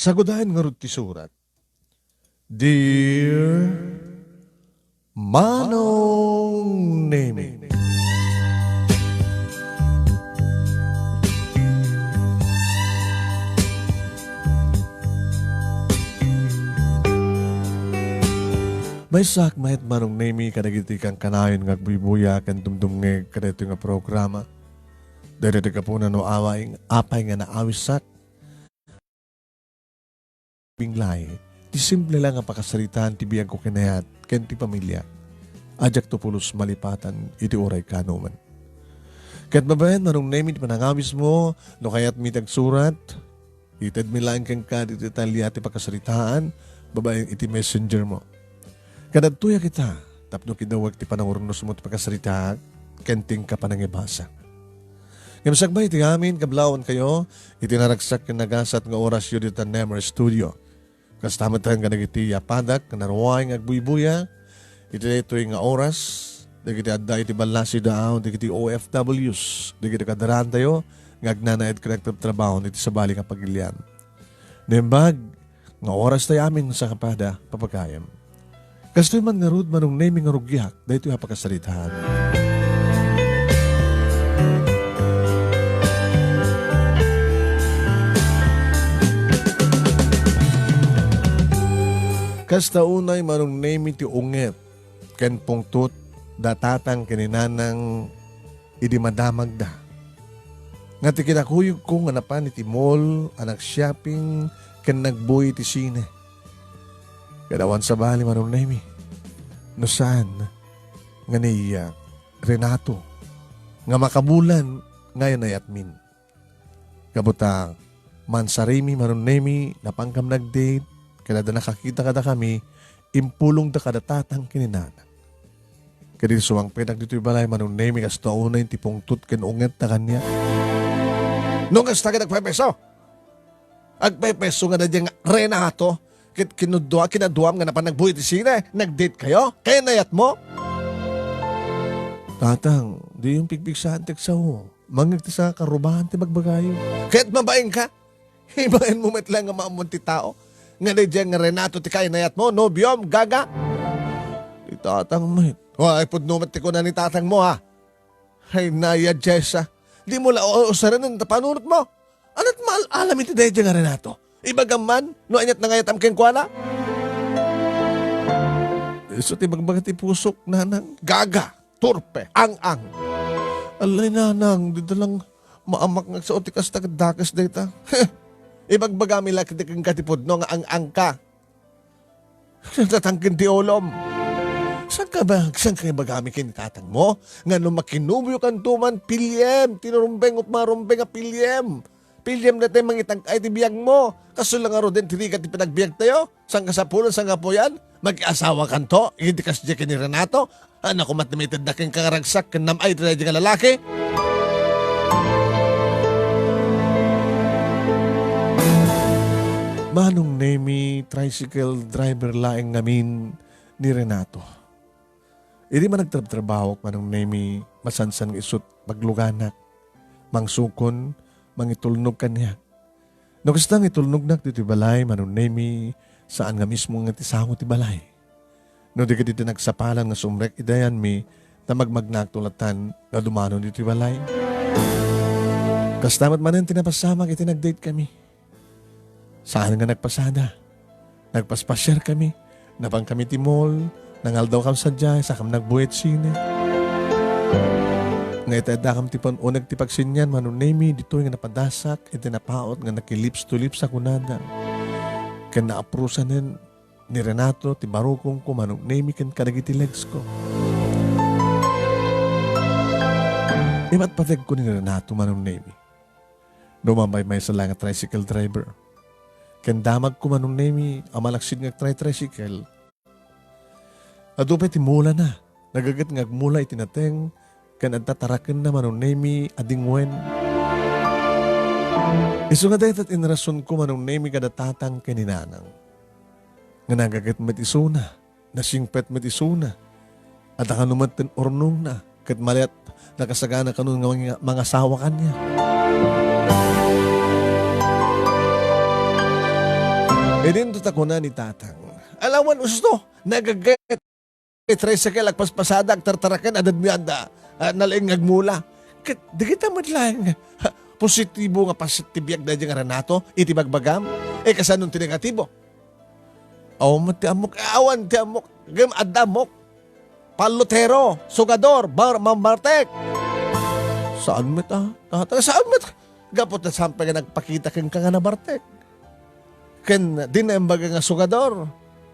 Sagudahan nga ti surat. Dear Manong Nemi. May sakmayat Manong Nemi kadagiti kang kanayon nga agbuibuya kan dumdumngeg kadito nga programa. Dahil ka po na no apay nga naawisak binglay, ti simple lang ang pakasalitaan ti biyang ko kinayat, ken ti pamilya. Ajak to pulos malipatan, iti oray kanuman. Kat babayan, manong name it manangawis mo, no kayat mitag surat, itad milaan kang ka, iti talya ti pakasalitaan, babayan iti messenger mo. Kadagtuya kita, tapno kinawag ti panangurnos mo ti pakasalitaan, kenting ka panangibasa. Kamsagbay iti amin, kablawan kayo, itinaragsak yung nagasat nga oras yun dito Nemer Studio. Kastamatan ka nagiti yapadak, kanaruay nga agbuibuya, ito yung nga oras, nagiti adda iti balasi daaw, nagiti OFWs, nagiti kadaran tayo, nga agnanaid connected trabaho, iti sabali nga pagilian. Nimbag, nga oras tayo amin sa kapada, papagayam. Kastoy man nga rud manong naming nga rugyak, dahito yung pagkasalitahan. Kasta unay manong name iti unget, ken pungtut, datatang kininanang idimadamag da. Nga ti kinakuyog ko nga napan iti mall, anak shopping, ken nagbuy iti sine. Kadawan sa bali manong name, no saan, nga niya, Renato, nga makabulan, ngayon ay atmin. Kabutang, mansarimi manong name, napangkam nag-date, kaya da nakakita kada kami, impulong da kada tatang kininanang. Kaya suwang pinag dito yung balay, manong name, kas taunay, tipong tut kinunget na kanya. Nung kas taga nagpepeso, agpepeso nga na diyang Renato, kinaduam nga napan nagbuhay ti sine, nag-date kayo, kaya nayat mo? Tatang, di yung pigpigsahan teksa ho, mangagti sa karubahan ti magbagayo. Kaya't mabaing ka, hibain mo metlang nga maamunti tao, nga na dyan nga Renato ti kaya nayat mo, no biyom, gaga. Di tatang mo. Ay, pudnumat ti ko na ni tatang mo ha. Ay, naya Jessa. Di mo lausaran ng tapanunot mo. Ano't alam iti dyan nga Renato? Ibagaman, no anyat na ngayat amken kwa na? So ti magbagat ti pusok nanang gaga, turpe, ang-ang. Alay nanang, dito lang maamak nga sa otikas tagadakas data. Ibagbagami lang kitikang katipod no nga ang ka. Tatangkin ti olom. Saan ka kayo bagami kinatang mo? Nga nung makinubyo kan tuman, pilyem. Tinurumbeng at marumbeng nga pilyem. Pilyem na tayo mangitang ay tibiyag mo. Kaso lang nga ro din, tinikat ti pinagbiag tayo. Saan ka sa pulan, saan nga po yan? Mag-asawa kan to. Hindi kas dyan ni Renato. Anak ko matimited na kang karagsak, kanamay tayo dyan lalaki. Manong name tricycle driver laeng ngamin ni Renato. Hindi man nagtrabaho manong name masansan isut pagluganak, mangsukon, mangitulnog kanya. No kastang itulnog nak dito balay manong name saan nga mismo nga tisango ti balay. No di ka dito nagsapalan nga sumrek idayan mi na magmagnagtulatan na dumano dito balay. Kastamat manan tinapasamag iti nag-date kami. Saan nga nagpasada? Nagpaspasyar kami. Napang kami ti mall. Nangaldaw kam sadyay. Sakam nagbuhet sine. Ngay tada kam tipon o nagtipagsinyan. Manunemi dito nga napadasak. Iti napaot nga nakilips to lips ako nada. Kan naaprusanin ni Renato. Ti barukong ko manunemi kan kadagiti legs ko. Imat patag ko ni Renato manunemi. Dumambay may sa lang tricycle driver. Kan damag ko manong nemi, amalaksid nga tricycle. Adupay timula na, nagagat ngagmula itinateng, kan adtataraken na manong nemi adingwen. Iso nga dahil at inrason ko manong nemi kadatatang kaninanang. Nga nagagat met isuna, nasingpet met isuna, at akanumat ten ornong na, kat maliat nakasagana kanun nga mga sawa kanya. E din ko na ni tatang. Alawan usto, nagagay tricycle agpaspasada agtartarakan adad mi anda nalaing agmula. Di kita lang positibo nga pasitibiyag na dyan nga Renato iti bagbagam. Kasanong tinegatibo. Mati amok awan ti amok gam adamok palotero sugador mamartek. Saan met saan met gapot na sampay nga nagpakita kang nga na bartek. Ken din na imbaga nga sugador.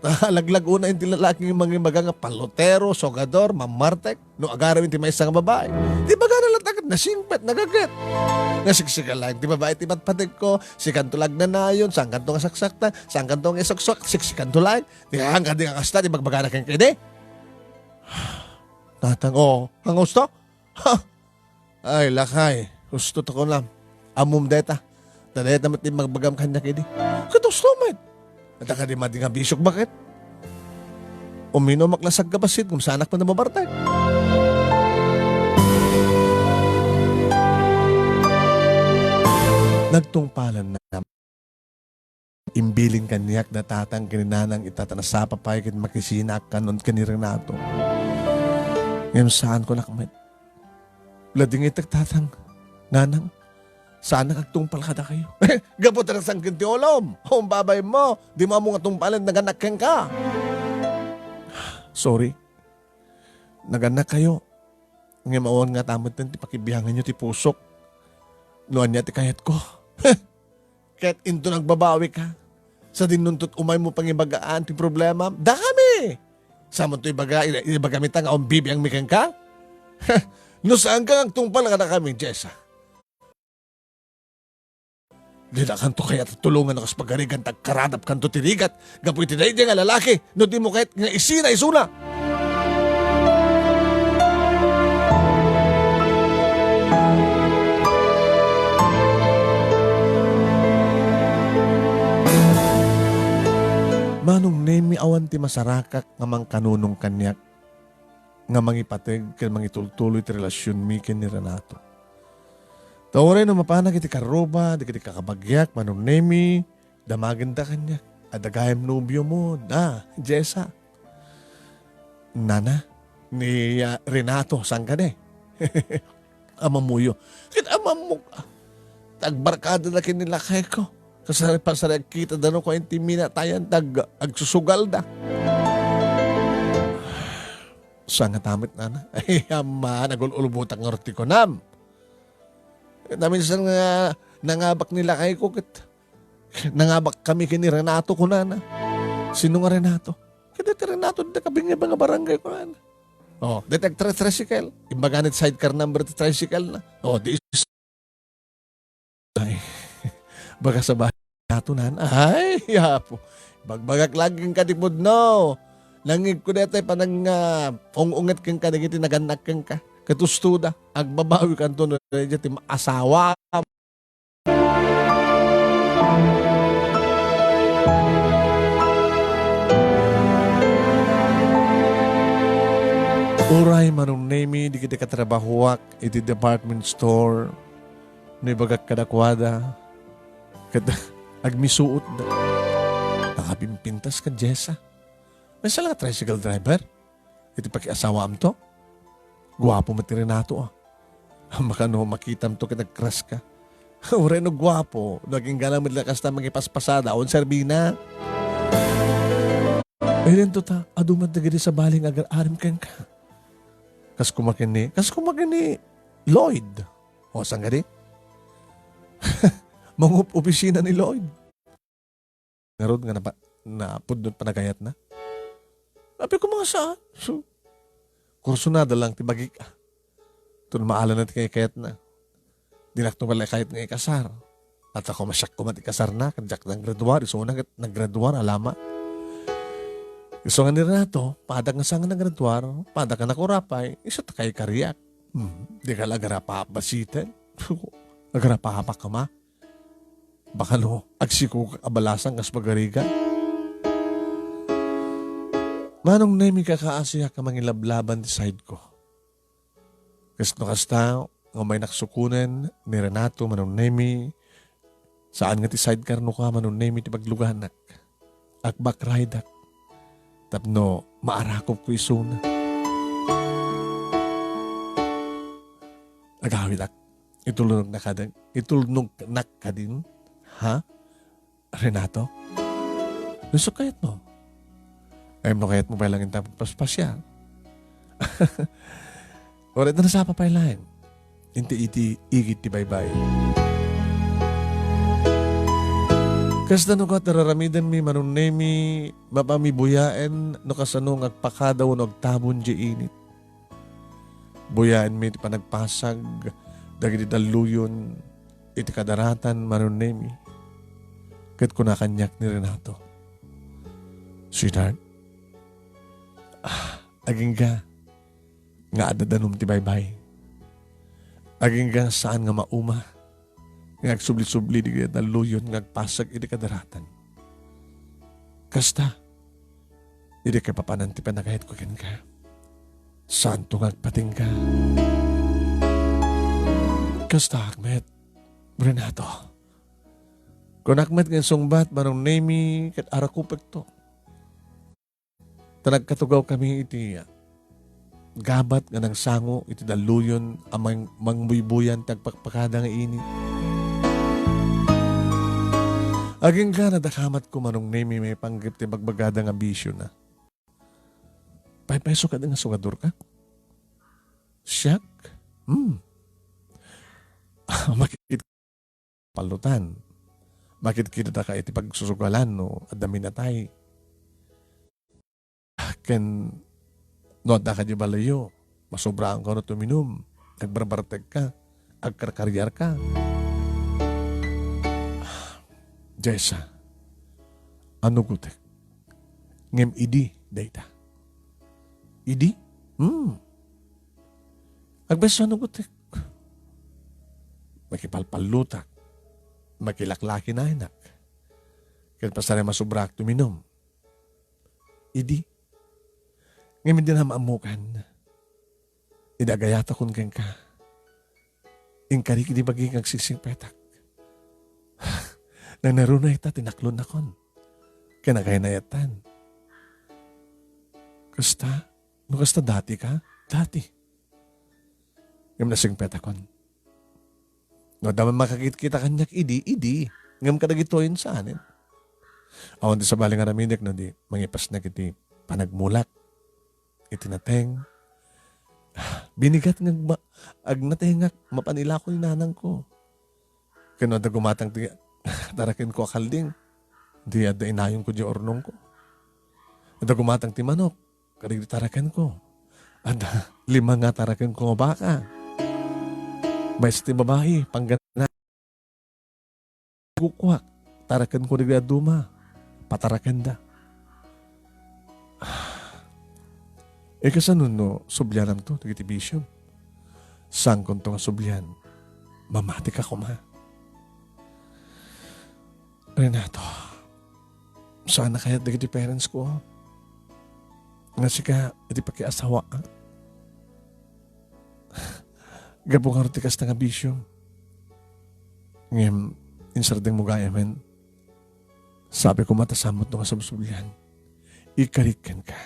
Laglag una yung tilalaking mga maga nga palotero, sogador, mamartek, no agarawin ti may isang babae. Di ba gana latagad na simpet, nagagat. Nasiksika lang, ti babae ti matpatig ko, si kantulag na nayon, saan kanto nga saksakta, saan kanto nga isaksak, siksikan tulag, di hanggang di nga kasta, di magbagana kang kede. Tatang, ang gusto? Ay, lakay, gusto to ko lang. Amum deta, dadayat naman ti magbagam kanya kede. Katusto, mate. At ka di mati nga bisyok bakit? Umino maklasag ka basit kung sanak pa na mabartag. Nagtungpalan na imbiling kanyak na tatang kininanang itatanasapa pa kin makisinak kanon kaniring nato. Ngayon saan ko nakamit? Lading itagtatang nganang. Saan nakagtungpal ka na kayo? Gapot na sang kintiolom. Babay mo. Di mo nga tungpalan, naganak ka. Sorry. Naganak kayo. Ngayon maon nga tamad din, ti pakibihangan nyo ti pusok. Noan niya ti kayat ko. Kahit into nagbabawi ka. Sa dinuntot umay mo pangibagaan ti problema. Dami! Samon to ibaga mitang ang bibiyang mikang ka? No saan ka ang tungpal ka na kami, Jessa? Di na kanto kaya tulungan na kaspagarigan tagkaradap kanto tirigat. Gapoy tinay di nga lalaki. No di mo kahit nga isina isuna. Manong nemi awan ti masarakak nga mang kanunong kanyak. Nga mangipatig ken mangitultuloy ti relasyon mi ken ni Renato. Tawari no mapanag iti karoba, di kiti kakabagyak, manong nemi, damaganda kanya, adagayam nubyo mo, Jessa. Nana, ni Renato, saan ka ne? Amamuyo. Amamuk, tagbarkada na kinilakay ko. Kasari pasarag kita dano ko intimina tayan agsusugal da. Saan nga tamit, Nana? Ay, nagululubutak ng roti ko nam. Minsan nga nangabak nila kay ko. Nangabak kami kini Renato ko na. Sino nga Renato? Kaya ti Renato, di kabing nga barangay ko na. Detect tricycle. Imbaganit sidecar number ti tricycle na. Di ay, baga sa bahay nato na. Ay, yapo. Bagbagak laging katipod no. Langig ko dito panang ung-ungat kang kanigiti naganak kang ka. Katustuda, agbabawi kanto na ti asawa. Uray manong nemi, di kita katrabahuak, iti department store, nibagak kadakwada, agmisuot da. Nakapimpintas ka, Jessa. May sala ka tricycle driver? Iti pakiasawa am to? Guwapo mati Renato Baka no makitam to kinag-crush ka. Ure no guwapo. Naging gana mo lakas na magipaspasada. On serbina. Ayun to ta. Adumad na gini sa baling agar-arim kang ka. Kas kumakini Lloyd. Saan gani? Mangup opisina ni Lloyd. Ngarod nga na pudnot panagayat na. Sabi ko mga saan? Kursunada lang tibagi ka. Ito maalan natin kay kayat na. Dinakto pala kahit nga ikasar. At ako masyak ko ikasar na. Kadyak ng graduar. Iso na nag-graduar, alama. Iso nga ni Renato, padag nga sa nga nag-graduar, padag ka nakurapay, isa ta kay kariyak. Di ka lagarapa basitin. Lagarapa ka ma. Baka no, agsiko abalasan kas pagariga. Manong nemi kakaasiya ka mangilablaban di side ko. Kas no kasta, nga may naksukunan ni Renato manong nemi, saan nga ti side karno ka manong nemi ti pagluganak. akbak raydak. Tapno maarakop ko isuna. Agawid ak. Itulnog na ka din. Ha? Renato? Gusto kayat mo? Ayam no kayat mo pa lang yung tapos paspasya. Orat na nasa papailain. Inti iti igit ti bye-bye. Kasda no kat nararamidan mi manunemi mapamibuyaen no kasano agpakadaw no agtabon di init. Buyaen mi ti panagpasag dagiti daluyon iti kadaratan manunemi. Kat kunakanyak ni Renato. Sweetheart, aging ka nga adadanum ti bye-bye. Aging ka saan nga mauma. Nga agsubli-subli di kaya daluyon nga agpasag iti kadaratan. Kasta, iti ka papananti panagahit ko ken ka. Santo nga agpating ka. Kasta, Ahmed, Renato. Kung Ahmed nga sungbat, manong nemi kat arakupag to. Tanagkatugaw kami iti gabat nga ng sango iti daluyon amang mangbuybuyan tagpakpakada nga init. Aging ka nadakamat ko manong nemi may panggip ti bagbagada nga bisyo na. 5 peso ka nga sugador ka? Siyak? Makikita palutan. Makikita ka iti pagsusugalan no at dami na tayo. Ken no da ka di balayo. Masobraan ka na tuminom. Nagbarbarteg ka. Agkarkaryar ka. Jessa, ano gutek? Ngem idi, data. Idi? Agbeso ano gutek? Makipalpalutak. Makilaklaki na inak. Kaya pasara masubrak tuminom. Idi? Ngem hindi na maamukan. Idagayata kun ken ka. Ingkarik di baging agsising petak. Nang narunay ta, tinaklon na kon. Kinakainayatan. Kasta? No kasta dati ka? Dati. Ngam nasing petakon. No daman makakita kanyak idi. Ngam kadagitoyin sa anin. Awan di sa baling araminik no di, mangipas na kiti panagmulak. Itinateng. Binigat ng agnatengak, mapanila ko ni nanang ko. Kano da gumatang tiga. Tarakin ko akalding. Di ada inayong ko di ornong ko. Ada gumatang ti manok. Karigi tarakan ko. Ada 5 nga tarakan ko nga baka. May ti babae. Panggana. Kukwak. Tarakan ko di duma. Patarakan da. Kasanun no, subyanam to. Tagitibisyon. Sangkon to nga subyan. Mamati ka kuma. Renato, saan na kaya dagiti parents ko? Nga sika, iti pakiasawa. Gabong hartikas na nga bisyo. Ngayon, insardeng mo gaya men. Sabi ko matasamot no nga sabsublihan. Ikarikan ka.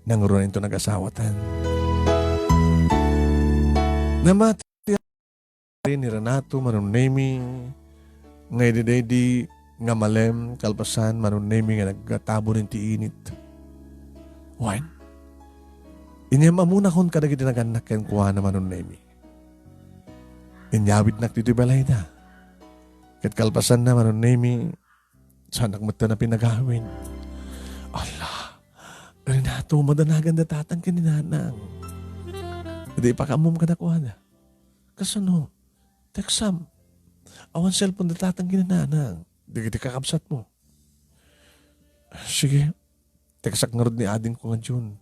Nangurunin to nag-asawatan. Namati ni Renato, manunemi, ngay di nga malem, kalpasan, manunemi nga naggatabo rin ti init. Wan? Inyam amuna kon kadagiti naganak ken kuha na manunemi. Inyawid nak dito balay na. Ket kalpasan na manunemi, sanak mata na pinagawin. Allah, Renato, madanagan na tatang kininanang. Hindi pa kamum ka na kuha na. Kasano? Teksam. Awan cellphone na tatang ginananang. Di kiti kakabsat mo. Sige. Teksak nga ni ading ko nga June.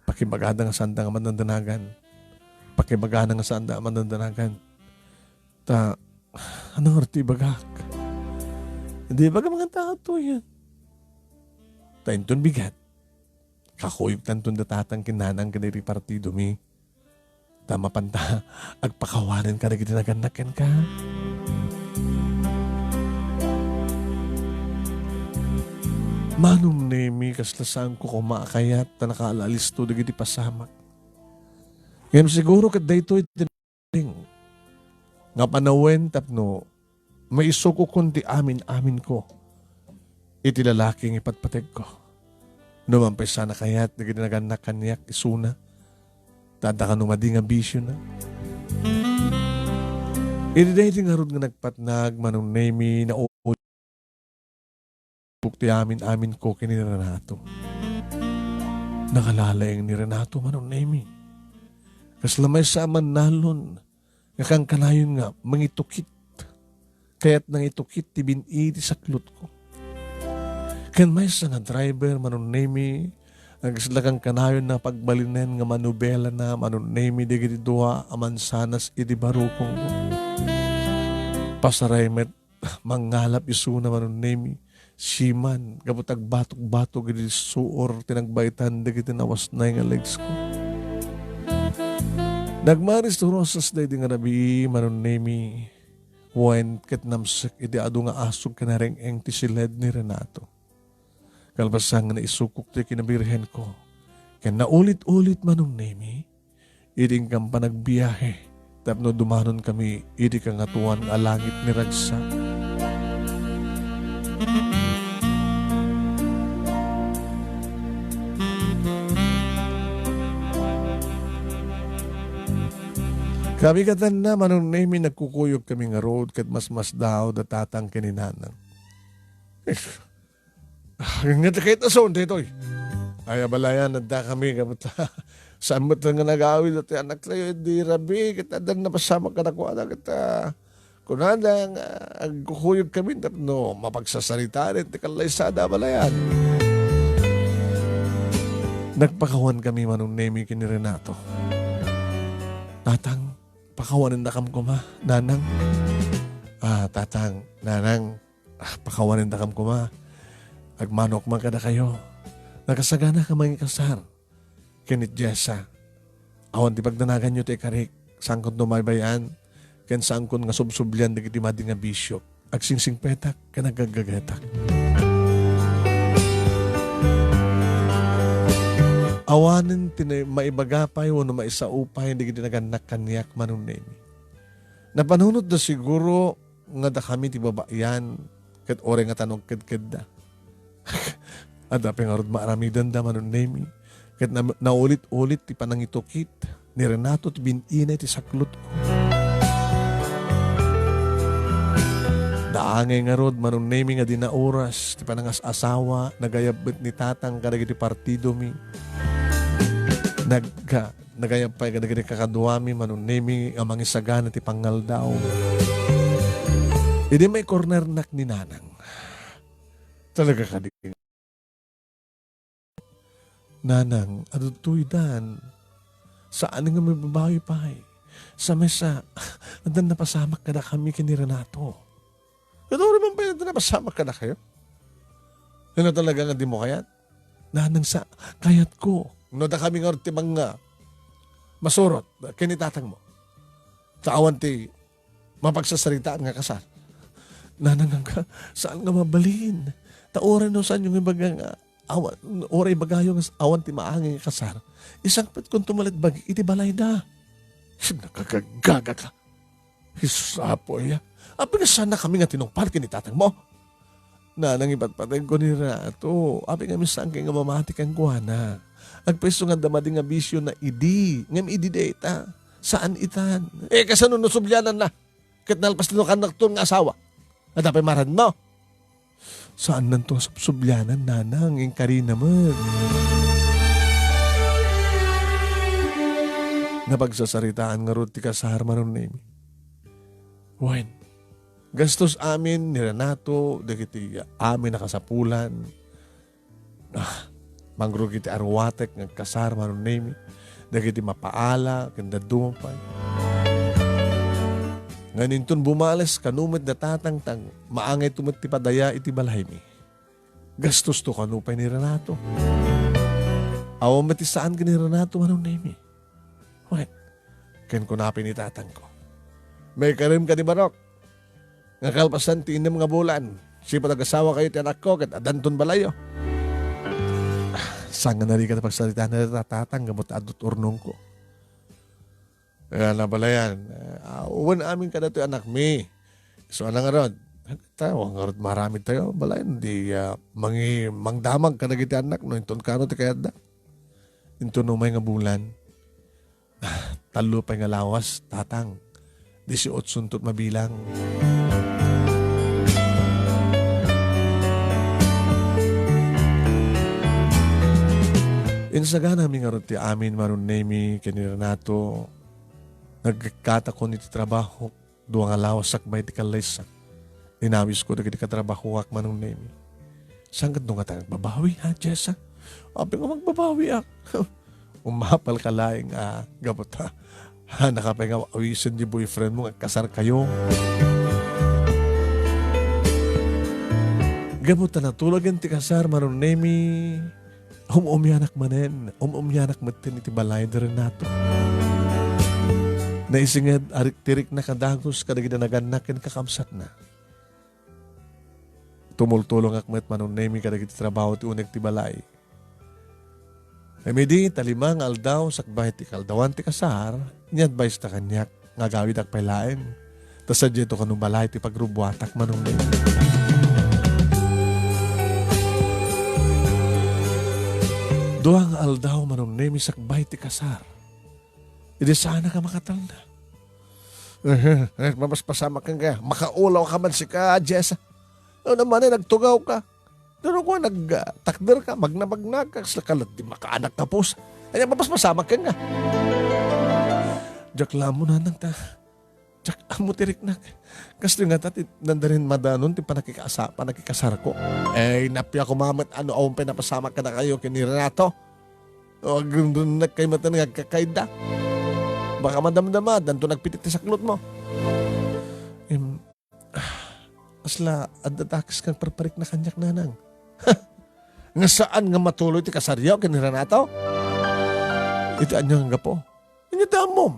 Pakibagada nga sanda nga manandanagan. Pakibagada nga sanda nga manandanagan. Anong arti bagak? Hindi baga mga tao to yan. Inton bigat. Kakuyog tantun da tatang kinanang kaniri partido mi. Tama panta. Agpakawanan ka na gitinaganakan ka. Manong nemi kaslasang ko kumakayat na nakaalis to dagiti pasamak. Ngayon siguro kat dayto itining nga panawen tapno may iso ko kundi amin ko. Iti lalaking ipatpateg ko. Numampay sana kayat dagiti naganak kanyak isuna. Tada ka numadi nga bisyo na. Iti dayto nga rod nga nagpatnag manong nemi na bukti amin ko kini Renato. Nakalalayang ni Renato manong nemi. Kaslamay sa aman nalon, ngakang kanayon nga, mangitukit. Kaya't nang itukit, tibin-iti sa klot ko. Kan may sa nga driver, manong nemi, ang kaslagang kanayon na pagbalinen nga manubela na, manong nemi, digiti dua, amansanas, iti barukong ko. Pasaraymet, mangalap iso na manong nemi, siman, kaputag batok-batok, iti suor, tinagbaitan, digiti nawas na nga legs ko. Nagmaris to rosas day di nga nabi manon nemi wen ket namsek iti adu nga asog kanareng-eng ti siled ni Renato. Kalbasang nga naisukok ti kinabirhen ko. Ken naulit-ulit manon nemi iding kang panagbiyahe tapno dumanon kami idi kangatuan nga langit ni Ragsa. Kami katan na manong nemi nagkukuyog kami nga road kat mas daw datatang kininanang. Nga kahit ason dito ay abalayan nagda kami kapit saan mo nga nag-awil at anak tayo di rabi kita dan napasama ka na ko anak kita kunadang agkukuyog kami no mapagsasalita rin tikalaysada abalayan. Nagpakawan kami manong nemi kini Renato. Tatang pakawanin na kam ko ma, nanang. Tatang, nanang, pakawanin na kam ko ma. Agmanok man kada kayo. Nakasagana ka mga kasar. Kinit Jessa. Awan di pagdanagan nyo te karik. Sangkot no may bayan. Ken sangkot nga subsublian di madi nga bisyo. Agsingsing petak, kanagagagetak. Awanin maibagapay o maisaupay hindi kita naganak kanyak manong nemi. Napanunod na siguro nga da kami ti babayan kat ore nga tanong kedked da. Adapi nga rod maaramidan da manong nemi. Kat naulit-ulit ti panangitukit ni Renato ti binina ti saklot ko. Daangay nga rod manong nemi nga dinauras ti panangas asawa nagayabit ni tatang kadagiti partido mi. Nagayapay kadagiti kakaduami manong nemi ang mangisagan at ipangal daw. Hindi may corner nak ni nanang. Talaga kadigin. Nanang, adutoy dan. Saan nga may babawi pa sa mesa, andan napasamak ka na kami kini Renato. Ito naman pa yun, napasamak ka na kayo? Ano talaga nga di mo kayat? Nanang sa kayat ko. No da kami nga ti mga masurot, kinitatang mo. Sa awan ti mapagsasaritaan nga kasal. Nanang ka, saan nga mabalin? Taoran no saan yung ibagang awan, oray bagayo nga awan ti maanging kasal. Isang pet kung tumalit bagi, iti balay na. Nakagagaga ka. Hisapo ya. Abi nga sana kami nga tinungpal kinitatang mo. Nanang ipatpatay ko ni Renato. Abi nga misang kay nga mamati kang kuwana. Agpeso nga damadi nga bisyo na idi. Ngam idi data. Saan itan? Kasano nusubyanan na? Kat nalpas nito kanak to nga asawa. At dapat maran mo. Saan nanto subyanan nanang? Yung kari naman. Napagsasaritaan nga roti ka sa harmanon nemi. Wen. Gastos amin ni Renato. Dagiti amin nakasapulan. Manggro kiti arwatek ng kasar manon nemi. Dagiti mapaala, kanda dumapay. Nganinton bumales, kanumit na tatangtang, maangay tumit ti padaya iti balay mi. Gastos to kanupay ni Renato. Awa matisaan ka ni Renato manon nemi. Wait, ken kunapin ni tatang ko. May karim ka ni Barok. Nga kalpasan ti inem nga bulan. Siya pa nag-asawa kayo ti anak ko, kat adanton balayo. Sanga na rin ka na pagsalita na natatang gamot adot urnong ko. Kaya na pala yan. Uwan amin ka na ito anak mi. So anang arod. Tayo, ang arod marami tayo. Balay, hindi mangdamag ka na kita anak. No, inton ka no, ti kaya da. Inton no may nga bulan. Talo pa nga lawas, tatang. 18 suntot mabilang. Insaga namin nga ti amin maron nemi kanira nato. Nagkata ko niti trabaho. Duwa nga lawas sakbay ti kalaysak. Inawis ko na kiti katrabaho ak manong nemi. Saan ka nga tayo magbabawi ha, Jessa? Abi nga magbabawi ak. Umapal ka laing gabot ha. Nakapay nga awisin di boyfriend mo kasar kayo. Gamot na natulagan ti kasar maron nemi. Umyanak manen. Umyanak matin iti balay da rin nato. Naisingad arik-tirik na kadagos kadagida naganakin kakamsat na. Tumultulong akmet manon nemi kadagiti trabaho ti unek ti balay. Emedi talimang aldaw sakbay ti kaldawan ti kasar, ni-advise ta kanyak nga gawid ak pailaen. Tas sadyeto kanong balay ti pagrubuatak manon nemi. Duang aldaw manon nemi sakbay ti kasar. Idi sana ka makatal na. Mapaspasama ka nga. Makaulaw ka man si ka, Jessa. Ano naman nagtugaw ka. Pero kung nagtakder ka, magnamagna ka, slakalat di makaanak ka po. Ay, mapaspasama ka nga. Diyak lamo na nang ta. Diyak amo tirik na. Kasi nga tati, nandarin madanon, ti panakikasar ko. Eh, napya ko mamat, ano, awang pinapasama ka na kayo, kinira na to. O, doon na kayo mata nagkakaida. Baka madamdamad, danto nagpitit sa klot mo. Asla, adatakis kang parparik na kanyak nanang. Nga saan nga matuloy ti kasaryaw, kinira na to? Ito anyang nga po. Ano damom?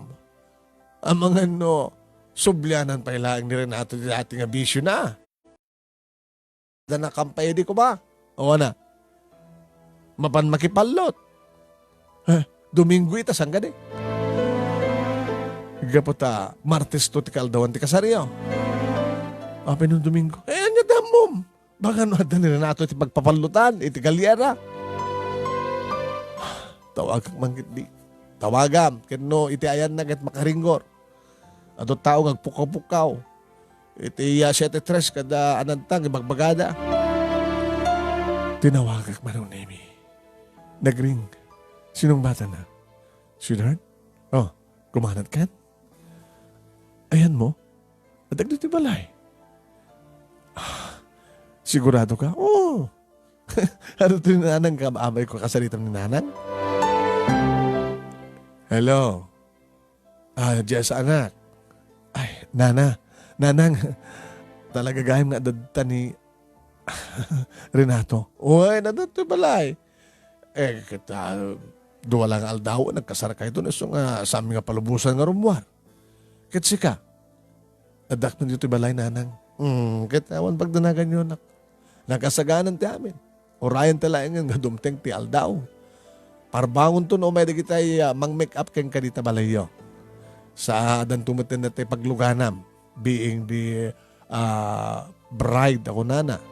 Ang mga no, sublyanan pa ilang ni Renato di ating abisyo na. Da nakampay di ko ba? O na? Mapan makipalot. Domingo ita saan gani? Gapota, Martes to ti kaldawan ti kasaryaw. Apay nung Domingo. Anya damom? Baka no adan ni Renato ti pagpapalutan, iti galyera. Tawagak manggit di. Tawagam, kano iti ayan nagat makaringgor. Ato tao ngagpukaw-pukaw. Iti 7-3 kada anantang ibagbagada. Tinawagak manong nemi. Nagring. Sinong bata na? Sweetheart? Oh, kumanat ka? Ayan mo? Natagdo ti balay. Sigurado ka? Oo. Ano ito ni nanang kamamay ko kasalitan ni nanang? Hello. Jess anak. Ay, nanang. Talaga gayam nga dadta ni Renato. Uy, nadadto balay. Kita, duwa lang aldaw, nagkasar kayo doon. So nga, sa aming nga palubusan nga rumwar. Kitsi ka. Adak mo dito balay, nanang. Kita, awan pagdanagan yun. Nagkasaganan ti amin. Orayan talayan nga dumteng ti aldaw. Parbangon to no, may di kita mang-make up keng kadita balayo. Sa adan tumatin na tayo pagluganam. Being the bride ako nana.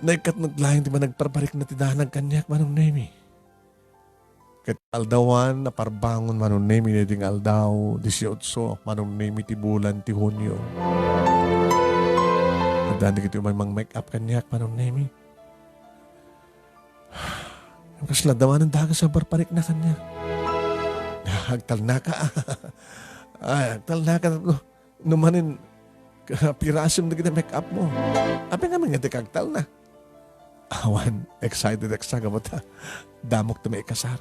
Naikat naglahin di ba nagparparik na tidahan ng kanyak manong nemi. Kat aldawan na parbangon manong nemi na ding aldaw 18 manong nemi ti bulan ti Hunyo. Nadaan di kito may mang-make up kanyak manong nemi. Ang kasladawan ng dagas sa parparik na kanyak. Hagtal na ka. Hagtal na ka. Numanin, pirasim na kita make up mo. Apa nga mga tikagtal na. Awan, excited ka mo ta. Damok na may kasar.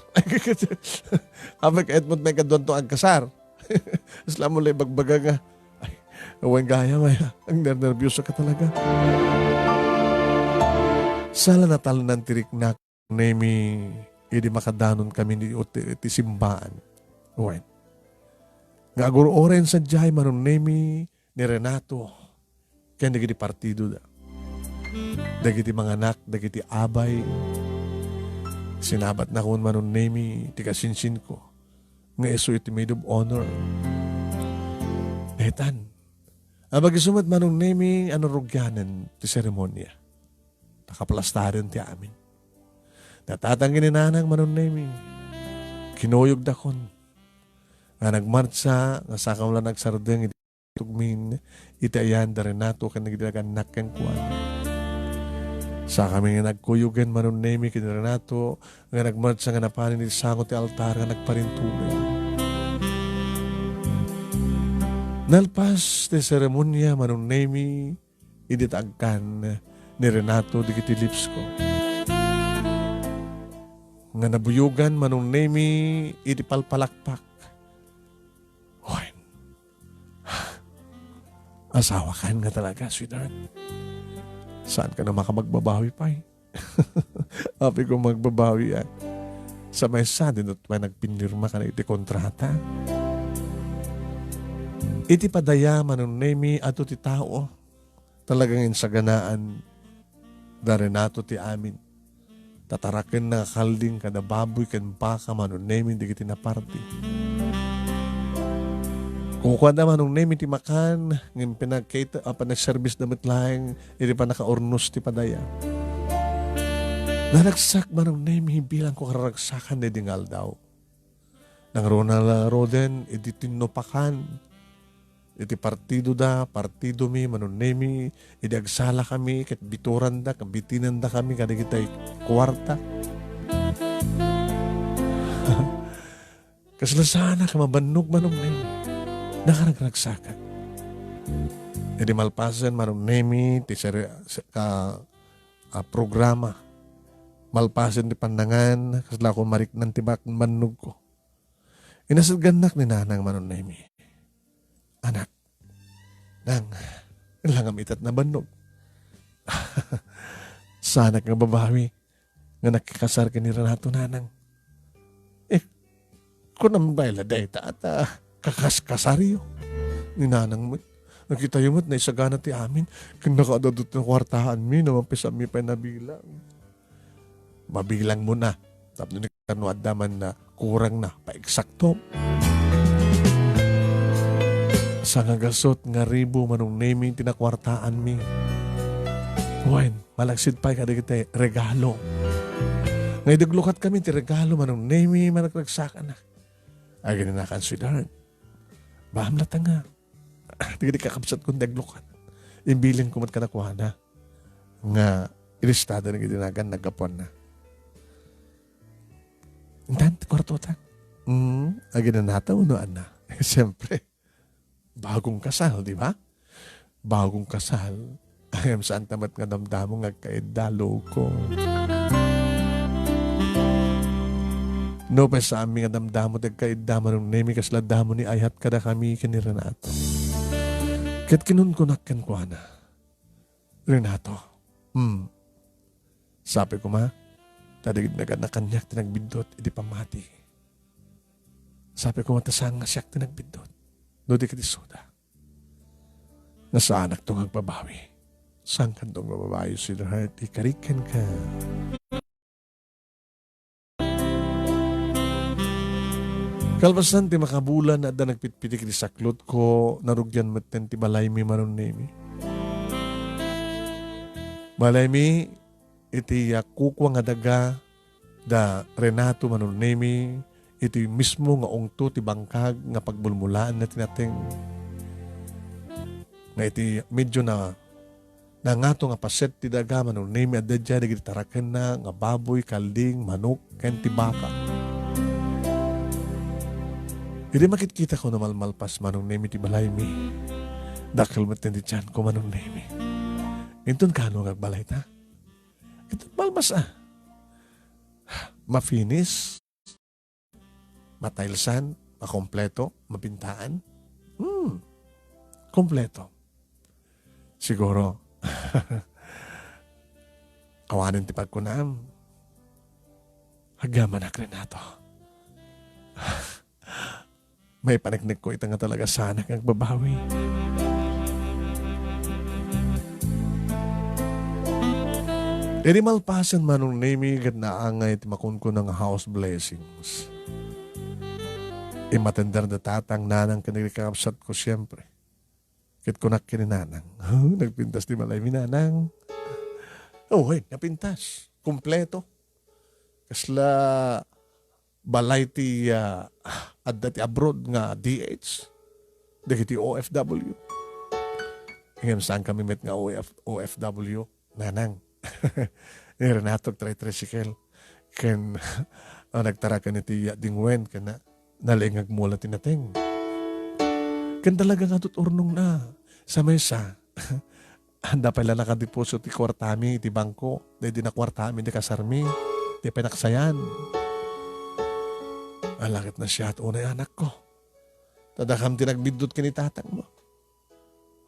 Apa ka Edmund may kadwan to ang kasar. Isla mo lang bagbaga nga. Ay, awan gaya maya. Ang nervyoso ka talaga. Sala na talo ng tirik na nemi, hindi makadanon kami ni iti simbaan. Awan. Nga aguro-oren sa jay manon nemi ni Renato. Kaya naging partido da. Dagiti mga anak, dagiti abay, sinabat na kung manon nemi, ti kasinsin ko, nga iso iti maid of honor. Etan, abag isumat manon nemi, ano rugyanan ti seremonya. Nakaplastarin ti amin. Natatangin ni nanang manon nemi, kinuyog dakon, nga nagmartsa, nga sakam lang nagsardeng, iti tugmin, iti ayan da Renato, kan nagdaganak ken kuwan. Sa kami nga nagkuyugan manon nemi ken Renato, nga nagmartsa nga napanin iti sango ti altar, nga nagparintugan. Nalpas ti seremonya manon nemi, iti taagkan ni Renato digiti lips ko. Nga nabuyugan manon nemi, iti palpalakpak. Hoy, asawa ka nga talaga, sweetheart. Saan ka na makamagbabawi pa eh? Happy ko magbabawi yan. Sa may sadin at may nagpinirma ka na iti kontrata. Iti padaya manon nemi ato ti tao. Talagang insaganaan da Renato ti amin. Tataraken na kalding kada baboy ken baka manon nemi digiti na party. Kung kuha naman nung name iti makan, ngayon pinag-service na mitlaing, iti pa naka-ornos ti padaya. Naragsak man nung name, bilang ko karagsakan na dingal daw. Nang Ronald Roden, iti tinupakan, iti partido partido mi, manong name, iti agsala kami, kat bituran da, kabitinan da kami, kada kita'y kwarta. Kaslasana ka mabanog manong name. Nakaragsakan. E di malpasan manong nemi ti programa. Malpasan ti pandangan kasla ko mariknan ti manog ko. Inasadganak ni nanang manong nemi. Anak, nang langam itat na banog. Sana nga babawi nga nakikasar ka ni Renato nanang. Kung nambayla dayta at kakaskasaryo ni nanang mo. Nakita yung na isagana ti amin. Kung nakadadot ng kwartahan mi, naman pisami pa nabilang. Mabilang mo na. Tapos nikanuad naman na kurang na, pa-eksakto. Sa nga gasot nga ribo manong naming tinakwartaan mi. Wen, malagsid pa kada kita regalo. Ngay daglukat kami ti regalo manong naming managragsakan na. Ay ganinakan sweetheart. Baham na tanga. Hindi kakabsat kong daglukan. Imbiling kumat ka nakuha na. Nga, ilistada na gitinagan, nagkapon na. Intan, kwarto ta. Agi na nata, unoan na. Siyempre, bagong kasal, di ba? Bagong kasal. Ayam saan tamat nga damdamong ngagkaedalo ko. No, pa sa aming adamdamo tagkaidama nung nemi kasladamo ni ayhat kada kami kini Renato. Kat kinunkunakan ko na. Renato, sabi ko ma, tadigid na nakanyak tinagbindot, iti pamati. Sabi ko matasang nga siyak tinagbindot, no di katisuda. Nasa anak tong agbabawi. Saan ka tong mababayo, sweetheart, ikarikan ka. Kalpasan ti makabulan na da nagpitpitik di saklot ko, narugyan maten ti balay mi manon nemi. Balay mi, iti kukwa nga daga da Renato manon nemi, iti mismo nga ongto ti bangkag nga pagbulmulaan na tinating. Nga iti medyo na nga to nga paset ti daga manon nemi adda dya nagitaraken na nga baboy, kalding, manok, ken ti baka. Hindi makikita ko na malmalpas manong nemi ti balay mi. Dakal matin ti tiyan ko manong nemi. Intun kano ngagbalay ta? Ito malmas Mafinis, matailsan, makompleto, mapintaan. Kompleto. Siguro, awanin ti pagkunam. Hagyaman na Renato. May panagnig ko ito nga talaga sana kang babawi. Dili malpasan manong nemi kat naangay ti makunko ng house blessings. Matandar na tatang nanang kanagkakapsat ko siyempre. Kit ko nakininanang. Nagpintas di malay minanang. Napintas. Kompleto. Kasla balay ti adda ti abroad nga DH. Dahiti OFW. Ngayon saan kami met nga OFW? Nanang. Ni Renato tricycle. Ken nagtara ka ni ti Dingwen kana nalingag mula tinating. Ken talaga nga tuturnong na sa mesa. Handa pala nakadeposit ti kwartami ti bangko. Dahil di na kwartami di kasarmi. Di pinaksayan. Alakit na siya at unay anak ko. Tadakam tinagbidot ka ni tatang mo.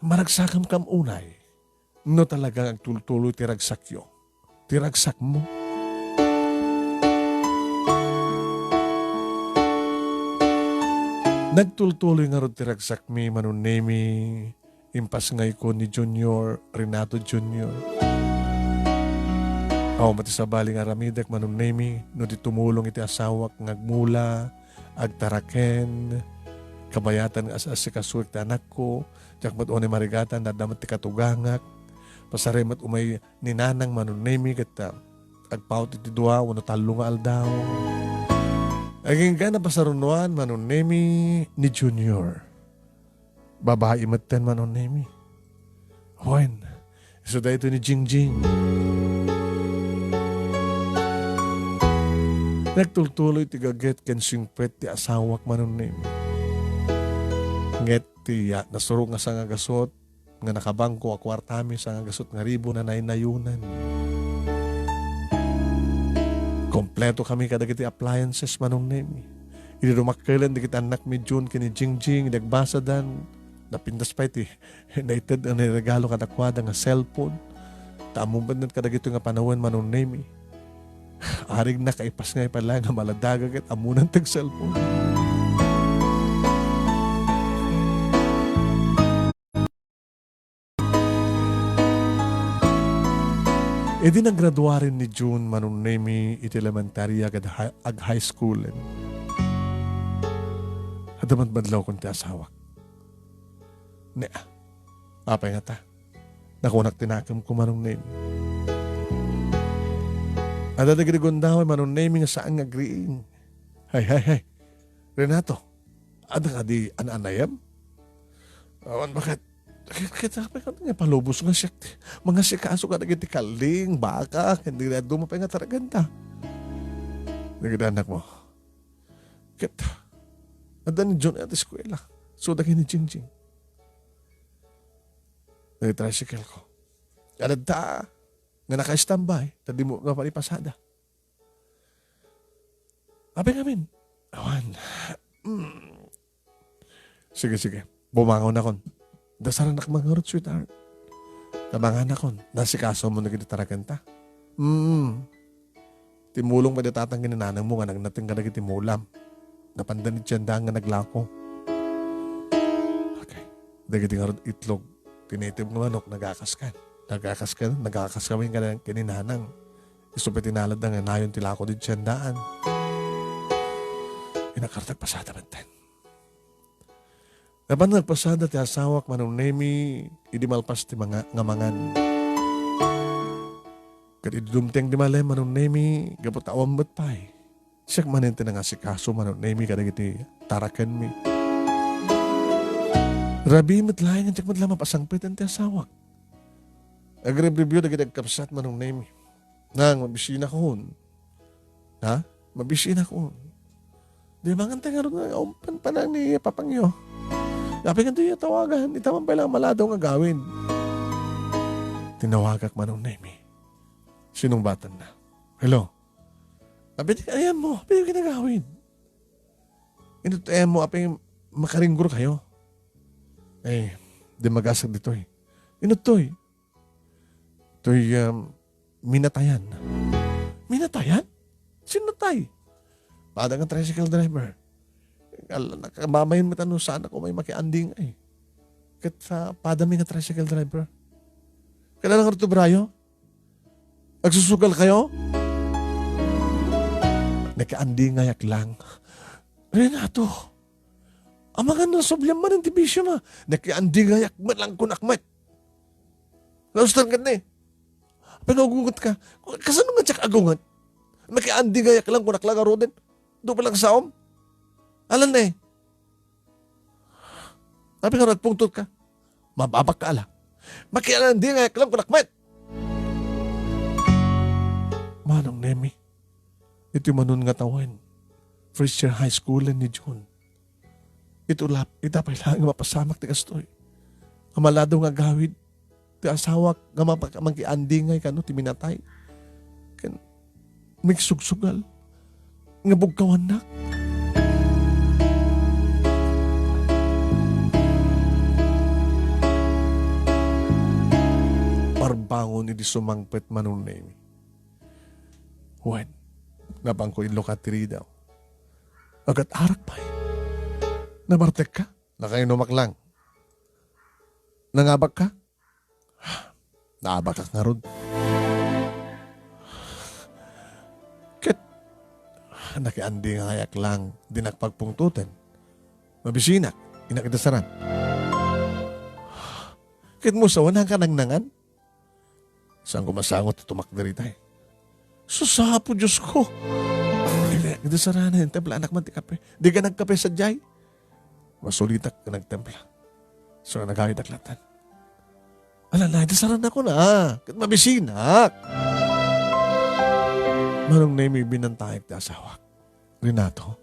Maragsakam kam unay. No talagang agtultuloy tiragsakyo. Tiragsak mo. Nagtultuloy nga ron tiragsak mi manunemi. Impas ngay ko ni Junior, Renato Junior. Matisabali nga ramidek manunemi. No di tumulong iti asawak ngagmula, agtaraken, kabayatan nga asasi kasuik ti anak ko, jakmat o ni marigatan nadamat ti katugangak, pasarimat umay ninanang manunemi kat agpaut iti dua, wano talo nga aldaw. Aging ka na pasarunuan manunemi ni Junior. Babae maten manunemi. Hoen, so da ito ni Jingjing. Nagtultuloy ti gaget ken singpet ti asawak manunemi. Nget ti nasuro nga sa nga gasot, nga nakabangko akwartami sa nga gasot nga ribo na nainayunan. Kompleto kami kadagiti appliances manunemi. Idirumakkelan digit anak mi June kini Jingjing, nagbasadan, napindas pa iti, naited ang niregalo kadakwada nga cellphone, taamumban ng kadagito nga panahon manunemi. Arig na kaipas nga pala nga maladagag at amunan tag cellphone. Di naggraduarin ni June manunemi iti elementary ag high school. Adaman badlaw kong ti asawak. Apay nga ta. Nakunak tinakam ko manunemi. Ada dagitigundaw manunemi nga saan nga agriing. Hay. Renato, ada nga di anayam? Bakit? Kita nga palubos nga siya. Mga sikaso ka nagiti kaling, baka, hindi na dumapay nga taraganta. Nagadanak mo. Kita, ada ni John at eskwela. So, dagi ni Jingjing. Nag-tricycle ko. Ada nga naka-standby, tadi mo nga palipasada. Abi ngamin, awan. Sige. Bumangaw na kon. Dasaran nak mangarot, sweetheart. Tabangan na kon. Nasikaso mo nagititaragan ta. Timulong pa datatang ginananang mo nga nagnating ka nagitimulam. Napandan ni tiyanda nga naglako. Okay. Dagiti nga itlog. Tinitib ng manok, nagakas kami ka ng kininanang. Gusto pa tinalad na nga nayon tilako din tiyandaan. Inakartag pasada mantan. Napan nagpasada ti asawak manunemi, idi malpas ti mga ngamangan. Kat idumteng di malay manunemi, gapot awam matpay. Siyak maninti na nga si kaso manunemi kadagiti tarakan mi. Rabi matlayan nga matla mapasangpitan ti asawak. Agrib-review na ginagkapsat manong name. Nang, mabisina ko hun. Ha? Mabisina ko hun. Di mangan tayo nga umpan pa lang ni Papangyo. Dapat nga tayo tawagan. Itaman pa lang maladaw nga gawin. Tinawagak manong name. Sinong batan na? Hello? Abit, ayan mo. Abit yung ginagawin. Inutuyan mo, apay makaringgur kayo. Di magasag dito eh. Inutoy. Ito'y minatayan. Minatayan? Sinatay? Padang ang tricycle driver. Nakabamayin mo tanong saan ako may makianding ay. Kat padami nga tricycle driver. Kailan nga ito, Brayo? Nagsusugal kayo? Nakaandi ngayak lang. Renato, ang mga nasoblyan man ang tibisyo ma. Nakaandi ngayak man lang kunakmat. Naustan ka na eh. Pinagugot ka. Kasano nga tsak agungat? Nakaandi ngayak lang kunaklang arodin. Doon pa lang saom. Alam na eh. Sabi nga nagpungtot ka. Mababak ka ala. Makiandi ngayak lang kunakmat. Manong Nemi, ito manon nga tawen. First year high school ni John. Ito itapay lang nga mapasamak ti kastoy. Amalado nga gawid. Ti asawak nga mangkiandi ngay kano ti minatay. Kan migsugsugal. Nga bugkawan na. Parbangon ni di sumangpet manon Nemi. When, nabang ko inlokatiri daw. Agat arak pa eh. Nabartek ka? Nakainumak lang. Nangabak ka? Naabak ka nga ron. Ket, nakiandi nga ayak lang, dinakpagpungtutin. Mabisinak, inakidasaran. Ket mo sa wanang ka nangnangan? Saan ko masangot tumakdari tayo? Susapo, Diyos ko. Hindi saranan yung templa, anak man ti kape. Di ka nagkape sa jay. Masulitak ka nagtempla. So, nagawid aklatan. Alala, hindi saranan ako na. Kat mabisinak. Manong Nemi binantayag ti asawak. Renato.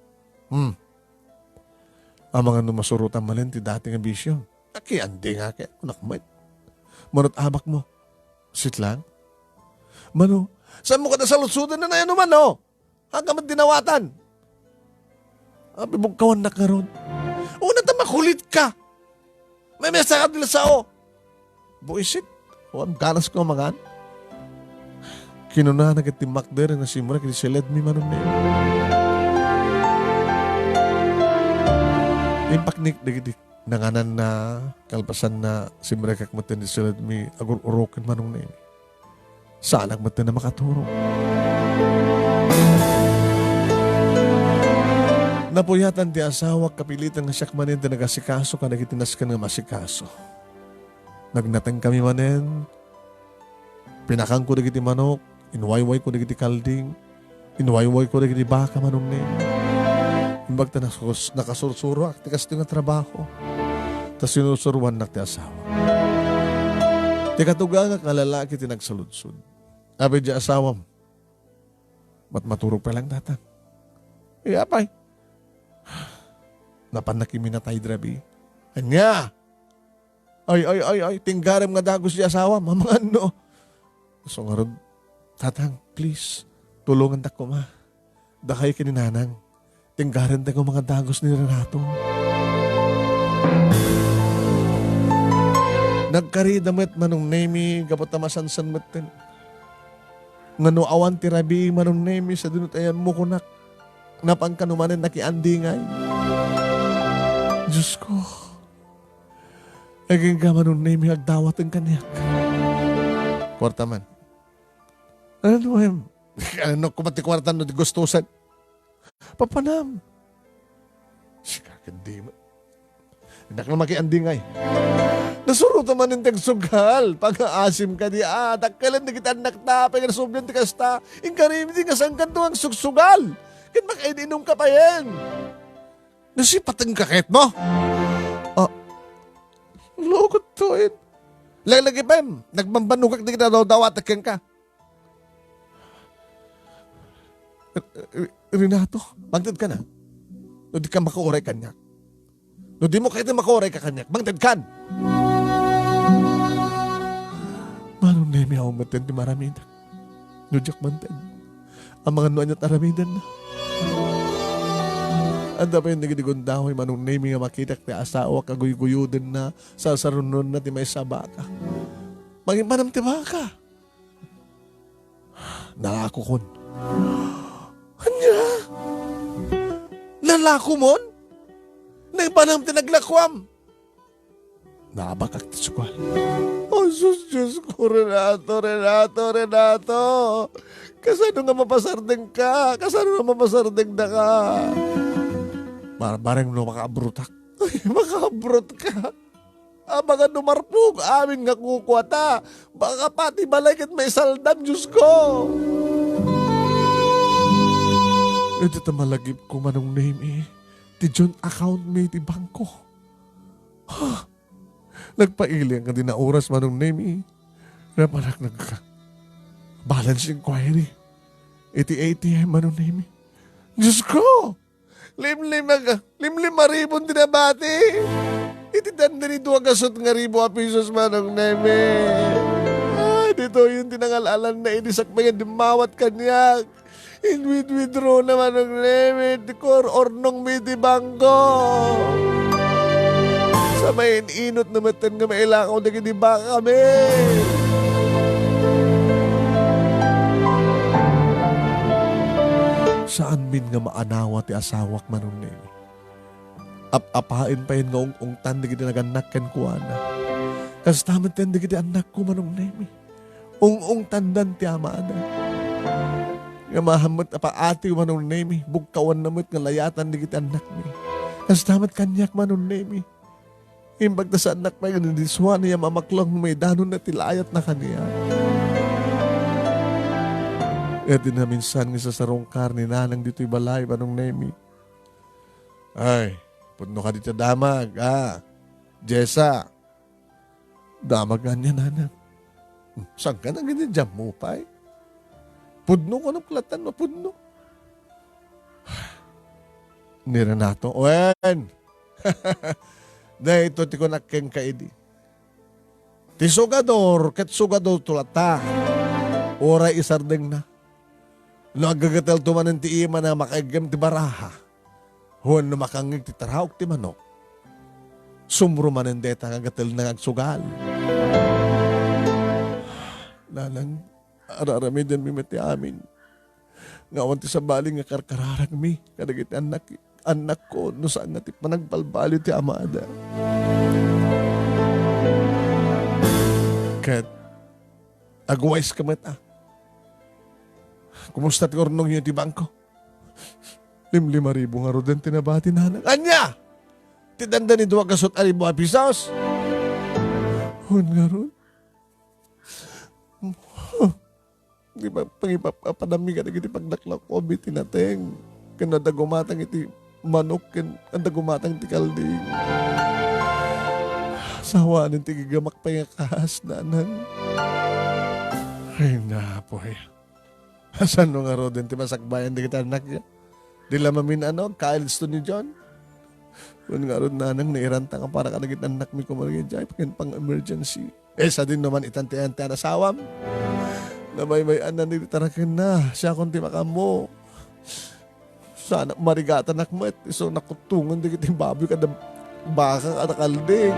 Ang mga numasurutan malin ti dating ambisyon. Aki, andi nga kaya. Kunakmat. Manot abak mo. Sit lang. Mano, saan mo ka na salutsudan na yan naman, no? Hanggang man dinawatan. Abi mong kawan na ka ron. Una ta makulit ka. May mesa ka nila sa o. Buisit. O, ang ganas ko mangan. Kinunahan na kiti Macder na simura kiti siled mi manon na yun. Impaknik na kiti nanganan na kalpasan na simura kakmatan ni siled mi agur-urokin manong na yun. Saan nagmata na makaturo? Napuyatan ti asawa kapilitan nga siyak manin ti nagasikaso ka nagitinas ka nga masikaso. Nagnateng kami manin. Pinakang ko nagiti manok. Inwayway ko nagiti kalding. Inwayway ko nagiti baka manong nin. Imbag ta nakasursuro ak ti kasto nga trabaho. Ta sinusuruan nak ti asawa. Ti katuga nga kalalaki ti nagsaludsud. Abi di asawam. Maturog pa lang datan. Apay. Napan na kimi na tayo drabi. Anya! Ay, tinggarem nga dagos di asawa, mamang ano. So nga ron, tatang, please, tulungan ta ko ma. Dakay kininanang, tinggarem ta ko mga dagos ni Renato. Nagkaridamet manong Nemi, gapot na masansan matin. Nga no awan ti rabi manong Nemi, sa dunot ayan mo kunak. Napang kanumanin nakiandi ngay. Diyos ko. Aging ka manong Nemi, agdawat ang kanyak. Kwarta man. Ano em? Ano kumati kwarta no di gustusan? Papanam. Sikakandi mo. Hindi ka makiandi ngay. Nasuro naman yung tagsugal. Pag-aasim ka di takkalan na kita naktapay ka nasubyan ti kasta. Ingkarim di kasang kanto ang sugsugal. Kaya makaininom ka pa yan. Nasipat ang kakit mo. Lukot to it. Lagi pa yun. Nagmambanugak na kita daw atakin ka. Renato, bangtad ka na. No di ka makauray kanyak. No di mo kahit na makauray ka kanyak. Bangtad kan. Manong Nemi ako matend di maramidan. No diyak mantend. Ang mga nuan niya't aramidan na. Anda pa yung nagidigundahoy manong Nemi nga makitak ti asawa kaguy-guyuden na sa sarunon na ti may sabaka. Mangimanam ti baka. Nalako kon. Anya? Nalako mon? Naipanam ti naglakwam. Naabakak ti sukwal. Oh, Diyos ko, Renato. Kasano nga mapasardeng ka? Kasano nga mapasardeng na ka? Bareng no makabrutak. Makabrut ka. Baka dumarpog, amin nga kukwata. Baka pati balay may saldam, Diyos ko. Ito tamalagip ko manong name Ti John account me ti bangko. Nagpailing ka din na oras manong name Napanak nagka. Balance inquiry. Iti ATM manong name Diyos ko. Limlim maribon dinabati. Iti dandani 200 pesos manong neme. Dito yung tinangalalan na inisakbayan dimawat kanyak. In withdraw naman ng neme. Dikor ornong midi bangko. Sa may inot na matan nga mailakaw na giniba kami. Saan min nga maanawa ti asawak manong neme. Apain pa yun nga ungtan di kita naganak ken kuana. Kas tamat yan di kita anak ko manong nemi. Ungtandan ti amada. Nga mahamot apaati manong nemi. Bugkawan namot nga layatan di kita anak mi. Kas tamat kanyak manong nemi. Imbag na sa anak pa yun, diswa niya mamaklong may danon na tilayat na kaniya. Kaya din na minsan nga sa sarong karni nanang dito'y balay manong nemi. Ay, pudno ka dito damag, Jessa. Damag nga niya, nanang. Saan ka na ganyan dyan mo, pay? Pudno ko ng platan mo, pudno. Nira na to. Owen! Dahil ito ti ko nakeng kaidi. Ti sugador, ket sugador tulata. Oray isardeng na. Nagagatal tumanan ti ima na makaigam ti baraha. Huwag na makangig ti tarahok ti manok. Sumro manendeta kagatal na agsugal. Nanang, araramidin mi mati amin. Ngawan ti sabaling nga karkararag mi. Kadagit anak ko, no saan nga ti panagbalbali ti amada. Kat, agwais ka mata. Kumusta ti ornong yun ti bangko? 5,000 nga roden tinabati nanang. Anya! Ti danda ni 200 pesos? Hun nga ron? Di ba pangipapadami ka na iti pagdaklak ko, bitinateng. Kanada gumatang iti manok, kanada gumatang ti kalding. Sawanin ti gigamak pa yung kahas, nanang. Ay na po eh. Asan nga roden ti masakbayan di kita anak niya? Di lamamin ka-IELTS to ni John. Kung nga ron nanang nairanta ka para ka nagit anak mi kumaragin dyan, pang emergency. Sa din naman itantiyan ti anasawam. Namay-mayan na nilitarakin na. Siya kung ti makamo. Sana marigatan nakmat. So nakutungan di kita yung baboy kada baka kada kalding.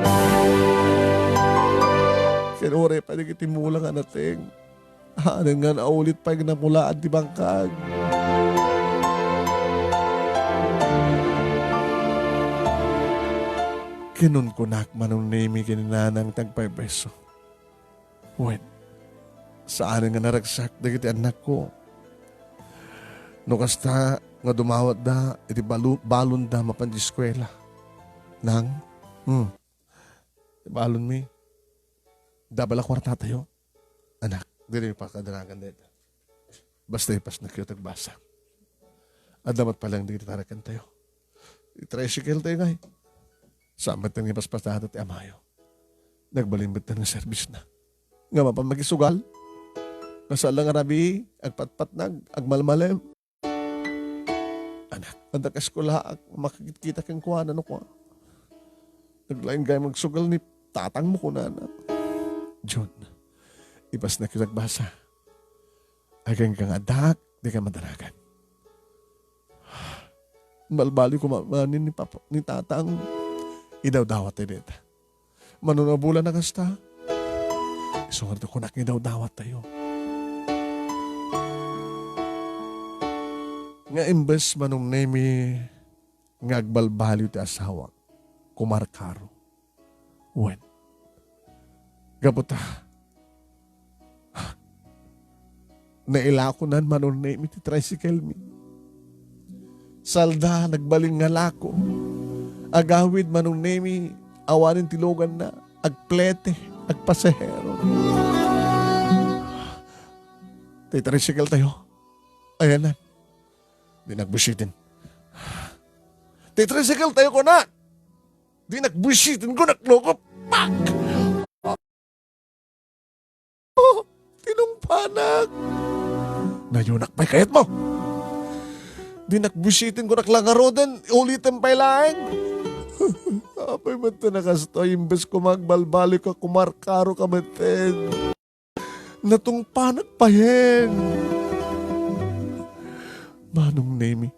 Kinure pa di kita mula nga nating. Hanan nga naulit pa yung namulaan ti bangkag. Kinunkunak manong nemi kininanang tagpay peso. Wait. Saan nga naragsak dagiti anak ko. No kasta nga dumawat da, iti balon da mapan di eskwela. Nang, balon mi, dabala kwarta tayo. Anak, dili pa kadanagan dito. Basta ipas na kayo tagbasa. Adamat pa lang dito tarakan tayo. I-tricycle tayo ngay. Samat na nga paspasahan at amayo. Nagbalimbit na ng service na. Nga mapamagisugal. Nasalang arabi, agpatpat agmalmalem. Anak, anda ka eskula, makikita kang kuha na no kuha. Naglain gaya magsugal ni tatang mo ko na anak. John, ipas na kitagbasa. Agang kang adak, di ka madaragan. Malbali ko mamanin ni tatang. Idaw-dawat tayo dito. Manunabulan na kasta. Isungardo ko nakidaw-dawat tayo. Nga imbes manong nemi nga agbalbaliw ti asawa, kumarkaro. When? Gabuta. Nailakonan manon na iti tricycle mi. Salda, nagbaling nga lako. Agawid manong nemi, awanin tilogan na, agplete, agpasahero. Tay tricycle tayo. Ayan na. Di nagbusitin. Tay tricycle tayo ko na. Di nagbusitin ko, nakloko. Pak! Oh, tinungpanak. Nayunak pa'y kayat mo. Di nagbusitin ko naklangarodan, ulitin pa'y laing. Apay man ito nakasto, imbes ko magbalbali ka, kumarkaro ka matin. Natungpanak pa yan. Manong nemi.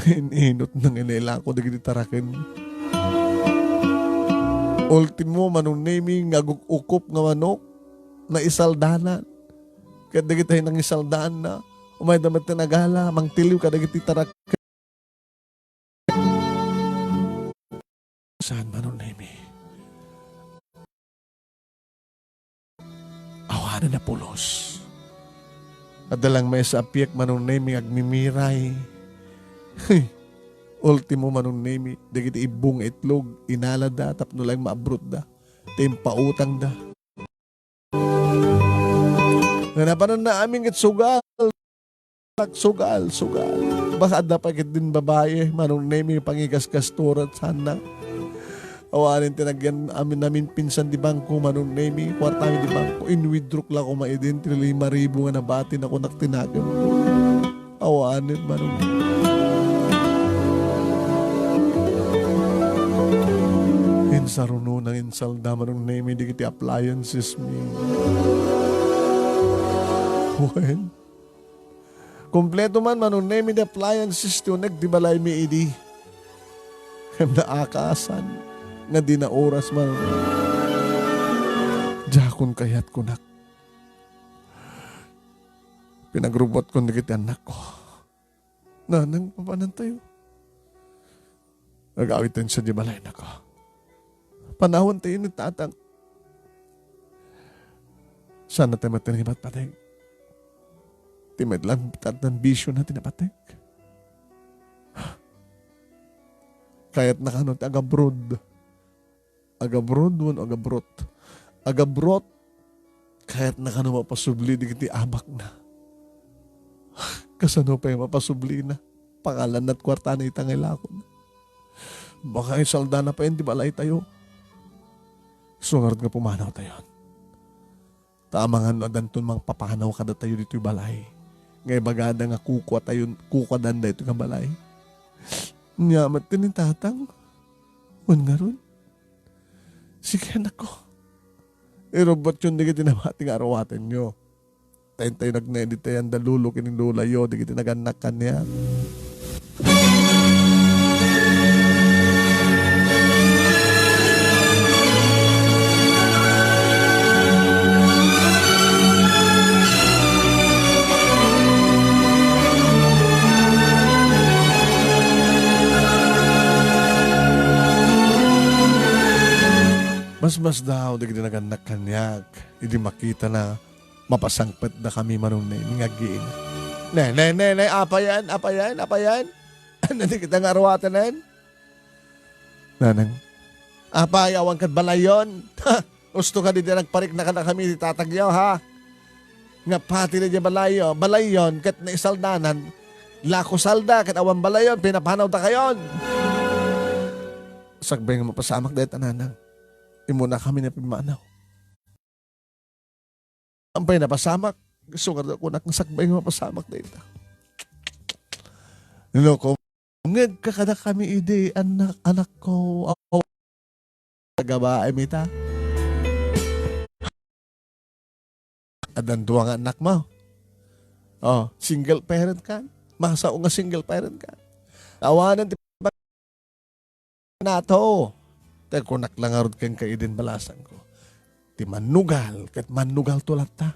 Ininot ng inila ko na ginitarakin. Ultimo, manong nemi, ngagukukop nga manok na isaldanan. Kaya dagitay ng isaldaan na umay damat na nagala, mangtiliw ka dagiti tarak. Saan manong nemi? Awanan na pulos. Adalang may sa apiyak manong nemi agmimiray. Ultimo manong nemi, dagiti ibong itlog, inala da, tapno lang maabrot da, timpautang da. Nanapanan na aming sugal. Sugal. Baka dapat din babae, manong nemi pangigas-kasturat sana. Awanin tinagyan namin pinsan di bangko, manong nemi, kwartami di bangko. In-withdruk lang ako maidin, 5,000 nga nabatin ako naktinagam. Awanin, manong nemi. Insaruno ng insalda, manong nemi, di kiti appliances mi. When? Kompleto man manong nemi the appliances to nagdibalay mi idi. Hem na akasan nga di na oras man. Jakon kayat kunak. Pinagrubot ko na kita anak ko. Nanang papanan tayo. Nag-awitan siya di balay na ko. Panahon tayo ni tatang. Sana tayo matinibat patay. Timad lang tatang bisyo na tinapatek. Kaya't nakanot agabrod. Agabrod won agabrot. Agabrot. Kaya't nakano mapasubli di kiti abak na. Kasano pa yung mapasubli na. Pangalan na't kwarta na itangilakon. Baka isalda na pa yun, di balay tayo. Sungarad nga pumanaw tayo. Tamangan na danton mang papanaw kada tayo dito yung balay. Ngay bagada nga kukadan da ito nga balay. Nyamat din yung tatang. Wan nga ron. Sige anak ko. Irobot yun di kita namating arawatan nyo. Tayo nag-edit tayo ang dalulo kining lulayo. Di kita naganak ka niya. Mas daw, di naganak kanyak. Hindi makita na mapasangpet na kami manong na ngagiin. Ne, apa yan? Ano di kita nga arawatan na yan? Nanang, apa, awang kat balayon? Gusto ka di nagparik na ka na kami tatagyaw, ha? Nga pati na di balayo. Balayon, kat na isaldanan. Lako salda, kat awang balayon, pinapanaw ta kayon. Sagbay nga mapasamak dahil tananang. Imuna kami na pimanaw. Ampay na pasamak. Gusto nga ako nakasakbay nga mapasamak na ito. Niloko. Ngag kakada kami ide, anak ko. Ako. Nagabae mita. Adan duwa nga anak mo. Oh, single parent ka. Masao nga single parent ka. Awanan ti nato. Tay ko naklangarod kang kaidin balasan ko. Ti manugal, kat manugal tulat ta.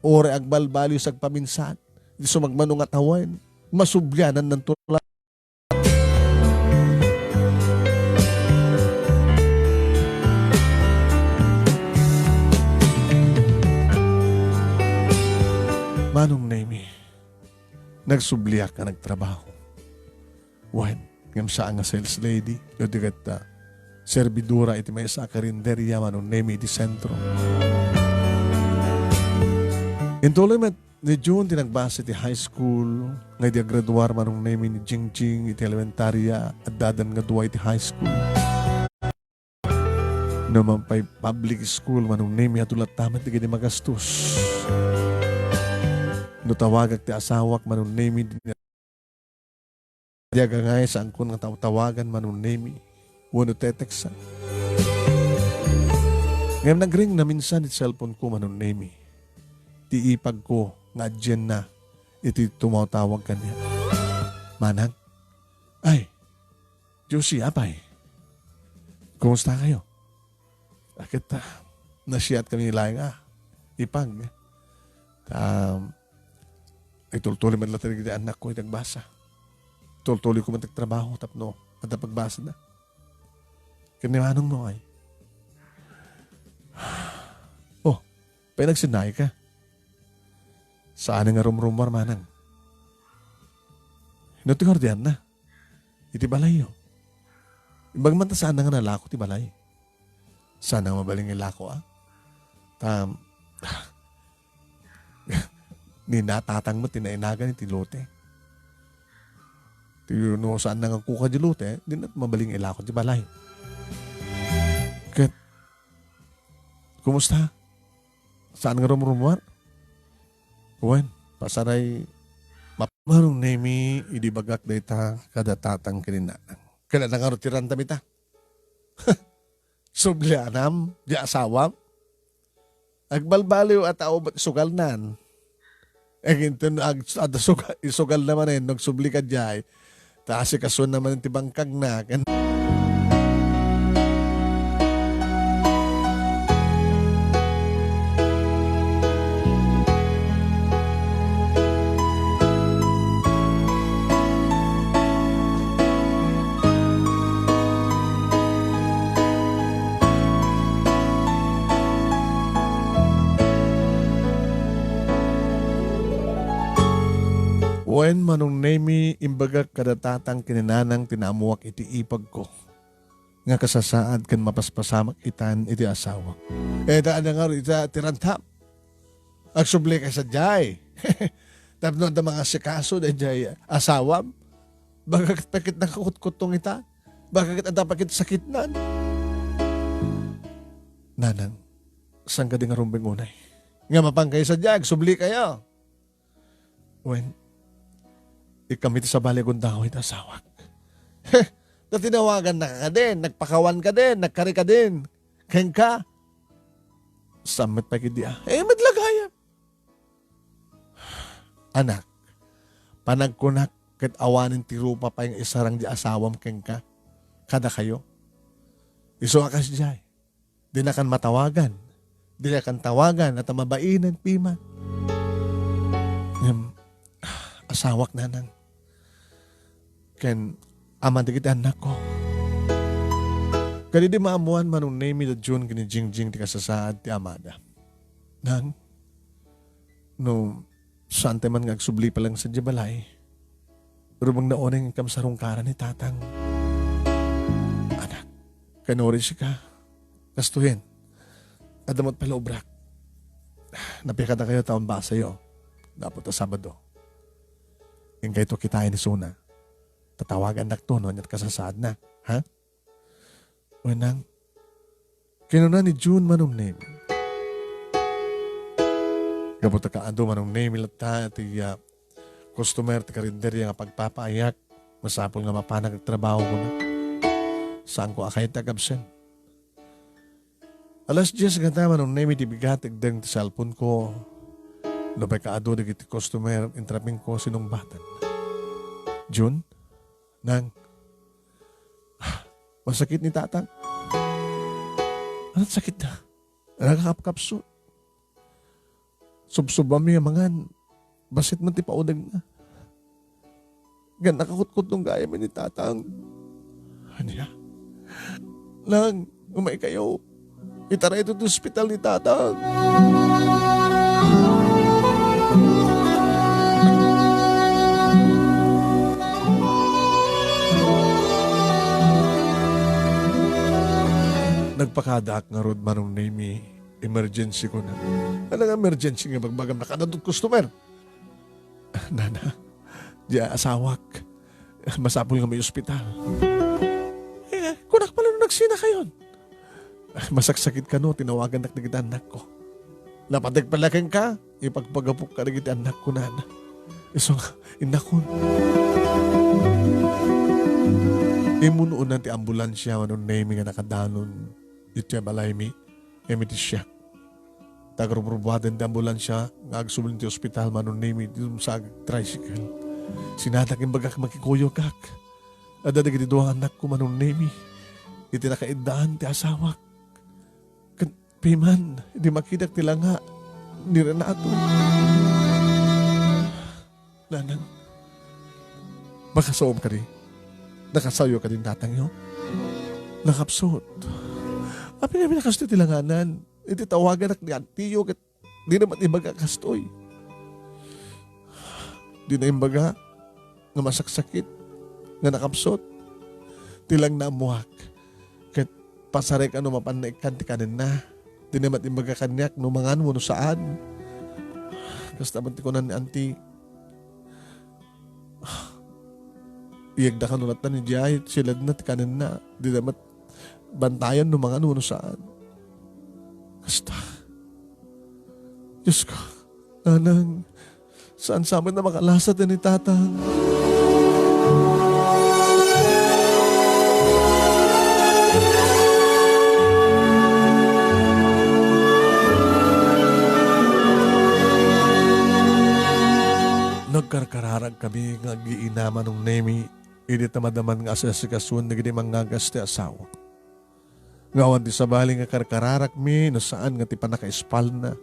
Ore agbalbaliw sag paminsan. Di sumagmanong atawan. Masubyanan ng tulat. Manong Nemi, nagsubliak ka nagtrabaho. Wen, ngam siya nga sales lady, yung digat servidura iti may sa karinderya Manong Nemi di sentro. Intuloy met ni June tinagbasa iti high school, nga di graduar Manong Nemi ni Jingjing iti elementarya at dadan nga duwa iti high school. Naman pa'y public school Manong Nemi at ulat tamat di magastos. No tawagag ti asawak Manong Nemi diyaga ngay sa angkon nga tawagan Manong Nemi wano teteksa. Ngayon nagring na minsan iti cellphone ko Manong Nemi. Ti ipag ko nga dyan na iti tumatawag kanya. Manang, ay, Josie, apay, kumusta kayo? Bakit nasiyat kami nilayang ipag. Ay tultuloy man lang talaga anak ko nagbasa. Tultuloy ko man trabaho tapno at pagbasa na. Kaniwanong mo ay. Oh, pinagsinay ka. Saan nga rumrumar manang? Hinutingor diyan na. Iti balay yo. Ibang man ta saan nga nalako ti balay. Sana mabaling ilako ni natatang mo tinainagan iti lote. No saan nga kuka di lote, di na't mabaling ilako ti balay. Kat, kumusta? Saan nga rumrumar? Wen, pasaray Manong Nemi, idibagak da ita kada tatang kininanang. Kaya na nga tiranta mita. Sublianam, di asawam. Agbalbaliw at sugal nan. Isugal naman nagsubli ka diyay. Taasi kasun naman ti bangkag na. Wen Manong Nemi imbagak kadatatang kininanang tinamuak iti ipag ko. Nga kasasaad kan mapaspasamak itan iti asawa. Daan nga ita tirantap. Agsubli ka sa jay. Tapno da mga sikaso da jay asawam. Bagakit pakit nakakutkutong ita. Bagakit ada pakit sakit nan. Nanang, saan ka di nga rumbing unay? Nga mapangkay sa jay, agsubli kayo. Wen, ikamit sa baligong daw ito asawak. Na tinawagan na ka din, nagpakawan ka din, nagkari ka din. Keng ka. Samit pa kidia. Madlagaya. Anak, panagkunak kat awanin ti rupa pa yung isarang di asawam keng ka. Kada kayo. Iso akas diyay. Di na kan matawagan. Di na kan tawagan at mabainan pima. Asawak na nang ken aman digit anak ko. Kadi di maamuan Manong Nemi da June kini Jingjing ti kasasaad ti amada. Nang no sante man ngagsubli pa lang sa jabalay. Rubang naoneng ikam sarungkaran ni tatang. Anak, kanori si ka. Kastuhin. Adamot pala obrak. Napikada kayo taon ba sa'yo? Dapat sa Sabado. Yung kayo kitain ni Suna. Tatawagan na to, no? At kasasaad na. Ha? Wenang, kinuna ni June Manong Nemi. Kaputa ka ando Manong Nemi lata at customer ti karinderya nga pagpapaayak. Masapol nga mapanag at trabaho ko na. Saan ko akay tagabsen? Alas 10 ganda Manong Nemi ti bigatig deng ti cellphone ko. Lupay kaado di kiti customer intraping ko sinong batan. June, nang, masakit ni tatang. Anong sakit na? Nakakapkapso. Subsubam niya mangan. Basit man ti paudag na. Gan nakakutkot nung gaya man ni tatang. Aniya? Nang, umay kayo. Itara ito to hospital ni tatang. Nagpakadak nga rod manong name emergency ko na. Anong emergency nga bagbagam nakadadot customer? Nana, di asawak. Masapol nga may ospital. Kunak pala nung nagsina kayon. Masaksakit ka no, tinawagan na kita anak ko. Napatigpalaking ka, ipagpagapok ka na kita anak ko na. Iso nga, inakon. Imunoon na ti ambulansya, anong name nga nakadanon. Ito yung balay mi, emiti siya. Tagarubrubuhadan ti ambulansya, nga agsubulin ti ospital, manong name dito sa tricycle. Sinadak yung bagak makikuyo kak. Ada nagiti duwang anak ko manong name. Iti nakaidaan ti asawak. Piman, hindi makidak nila nga. Ni Renato. Nanang, makasoom ka rin. Nakasayo ka din tatang nyo. Nakapsot. Api nga minakasto tilanganan. Iti tawagan ni Antiyo kat di naman imbaga kastoy. Di na imbaga nga masaksakit, nga nakapsot. Tilang namuhak. Kat pasarek ano mapanaikan ti kanin na. Di naman imbaga kanyak no mangan mo no saan. Kasta man ti ko na ni Auntie. Iyagda ka nunatan ni Jai, silad na ti kanin na. Di naman bantayan no mangan mo no saan. Kasta. Diyos ko, nanang, saan sa amin na makalasat ni tatang? Nagkarkararag kami nga giinaman ng Nemi, hindi tamadaman nga asasikasun na gini mangagas ti asawa. Ngawan di sabali nga karkararak mi, no saan nga ti panaka-espal na,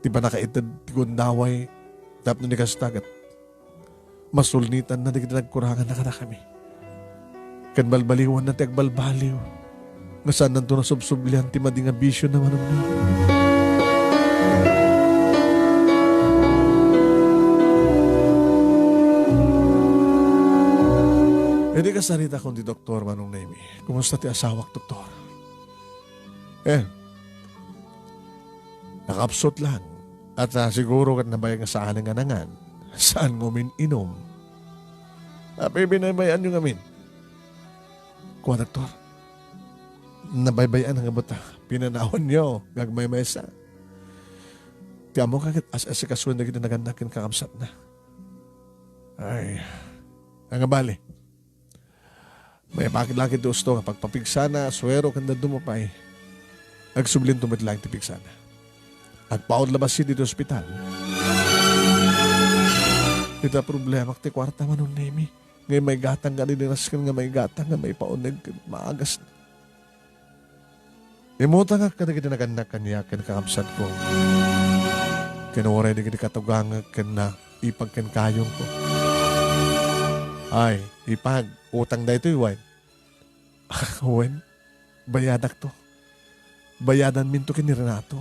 ti panaka-itad ti gundaway, tap na ni kastagat. Masulnitan na di kita nagkurangan na ka na kami. Kan balbaliwan na ti agbalbaliw, nga saan nanto na subsublihan ti madinga bisyo naman ng Nemi. Hindi ka sarita kundi doktor manong Nemi. Kumusta ti asawak, doktor? Nakapsot lang. At siguro kat nabayang saan nga nangan. Saan ngumin inom? Binabayan yung amin. Kuha, doktor. Nabaybayan ang abota. Pinanawan nyo. Gagmay mesa. Tiyan mo kagit as-asikasuan na kita nagandakin kakapsat na. Ay, ang abali. May pakilakit gusto nga pagpapigsana, swero kanda dumapay. Agsublin tumitlang tipigsana. Agpaod labas siya dito ospital. Ito problema ti kwarta manong Nemi. Ngay may gatang nga nilinas ka nga may gatang nga may paunag maagas na. Imuta nga kada naganak kanya kan kakapsat ko. Kinuwaray na gini katugang kan na ipagkan kayong ko. Ay, ipag, utang na ito iwan. Wen, bayadak to. Bayadan minto kin ni Renato.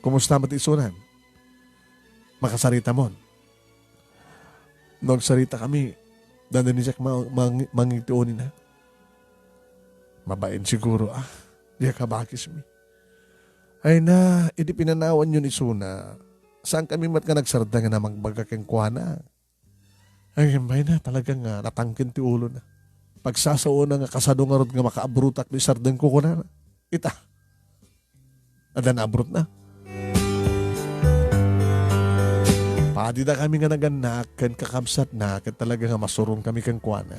Kumusta matisunan? Makasarita mon. Nagsarita kami, dandan ni Jack mangitiunin na. Mabain siguro Diya kabakis mi. Ay na, hindi pinanawan yun isuna. Saan kami mat ka nagsarda nga na magbagakeng kuwana? Ay, may na talagang natangkin ti ulo na. Pagsasao na nga kasado nga rod nga makaabrutak ni sardan ko na. Ita. Ada na abrut na. Padi na kami nga naganak, kan kakabsat na, kan talaga nga masurong kami kan kuwana.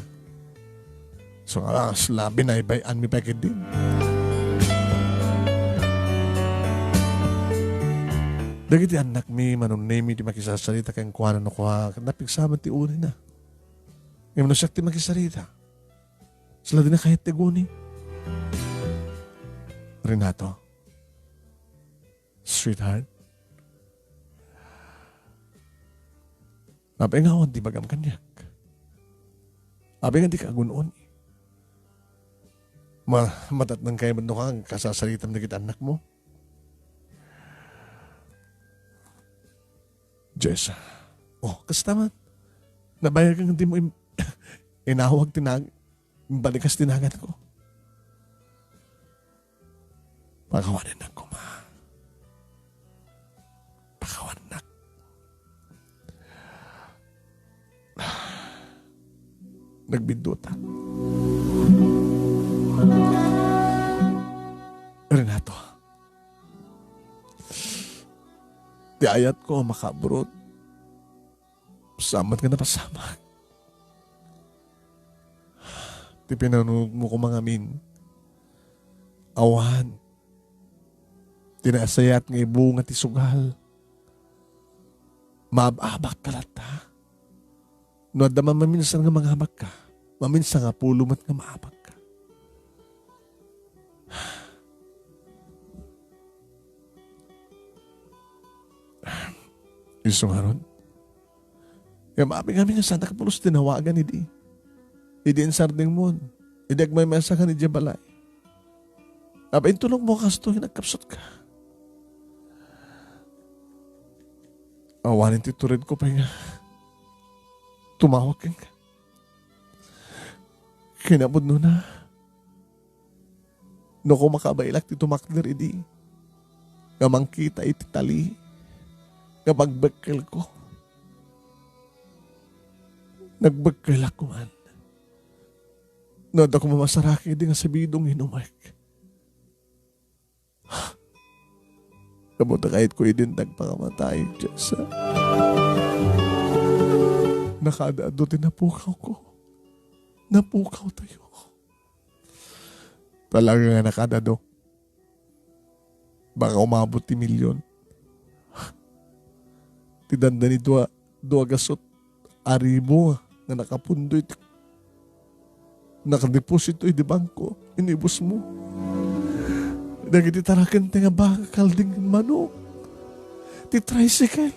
So nga, labi na ibayan mi pekid din. Dagiti anak mi, manong Nemi, di makisasalita kang kuwana no kuha, napigsaman ti uni na. Ngayon na siya ti makisarita. Sila din na kahit tiguni. Renato, sweetheart, napaingawan di bagam kanyak. Abi nga di ka agunoon. Matat nang kayo man kang kasasalitam na kita anak mo. Jess, kasi tama. Nabayag kang hindi mo inawag balikas tinagan ko. Pakawanin na ko, ma. Pakawanin na. Nagbinduta. Renato, di ayat ko makabrot. Samat ka na pasama. Di pinanood mo ko mga min. Awan. Tinasayat ng ibong at isugal. Maababak ka lata. No adama maminsan nga mga habak ka. Maminsan nga pulumat nga maabak ka. Iso nga ron. Kaya maaping nga sana kapulos tinawagan idi. Idi ang sarding mo. Idi agmay masa ka ni Jabalay. Apain tulong mo kasto hinagkapsot ka. Awanin titurid ko pa nga. Tumawag ka. Kinabod no na. No ko makabailak ti tumakder idi. Kamang kita ititali. Kapag bekkel ko. Nagbekkel ako man. Nada ko mamasaraki di nga sabidong hinumay. Kamuta kahit ko idindag pakamatay, Diyos. Nakadaado tinapukaw ko. Napukaw tayo. Talaga nga nakadado. Baka umabot ti milyon. Tidanda ni dua gasot aribo nga nakapundoy. Nakadeposito di bangko. Inibos mo. Dagiti tarakan nga bakal ding manok. Ti tricycle.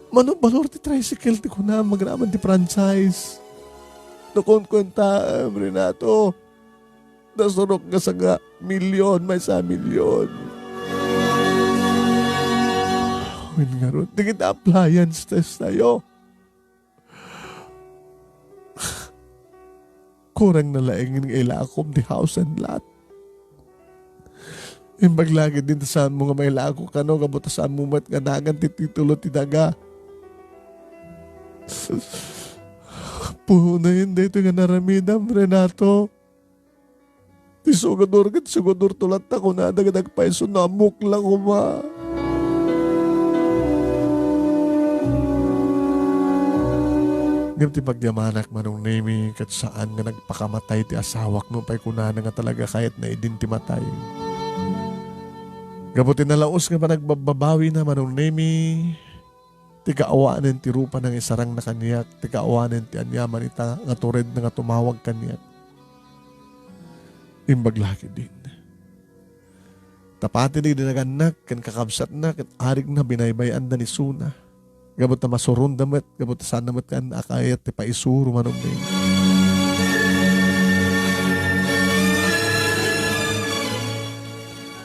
Manok balor ti tricycle. Ti ko na magraman ti franchise. Nakonkwenta, Renato. Nasurok nga sa nga milyon. May sa milyon. Win nga ron. Di kita appliance test tayo. Kurang na laing ng ilakom di house and lot. Imbag lagi din saan mo nga may lako ka no, kabuta saan mo mat nga nagan titulo ti daga. Puno na yun dito nga naramidam, Renato. Ti sugador tulat ako na nagpaiso na amok lang uma. Ngayon ti pagyamanak manong nami kat saan nga nagpakamatay ti asawak no pa'y kunana nga talaga kahit na idin ti matay. Gabutin na laos nga pa nagbababawi na manong nemi. Ti kaawanan ti rupa ng isarang na kaniyak. Ti kaawanan ti anyaman ita nga tured na nga tumawag kaniyak. Imbag laki din. Tapati din naganak kan kakabsat na kat arig na binaybayan na ni Suna. Gabot na masurun damat. Gabot na saan damat kan akayat ti paisuro manong nemi.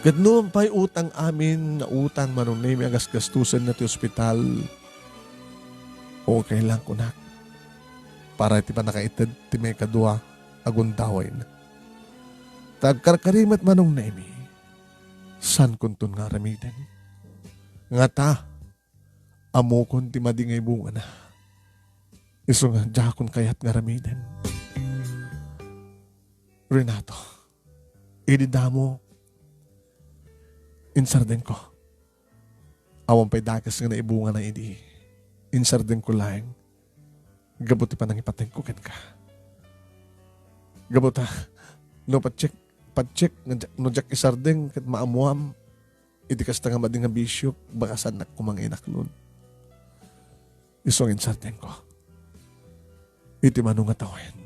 Kat noon pa'y utang amin na utang manong nemi agas gastusan na ti ospital. Okay lang ko na. Para iti pa nakaitad ti may kadua agundaway na. Tagkarkarimat manong nemi. San kuntun nga ramiden? Nga ta. Amokon ti madingay bunga na. Iso nga jakon kayat nga ramiden. Renato. Ididamo. Insarden ko. Awan pa'y dakas nga naibunga na idi. Insarden ko lang. Gabuti pa nang ipateng ko ken ka. Gabuta. No pacheck. No jak isardeng kat maamuam. Idi kas nga mading nga bisyop. Baka sanak kumang inaklon. Isong insarden ko. Iti manong nga tawen.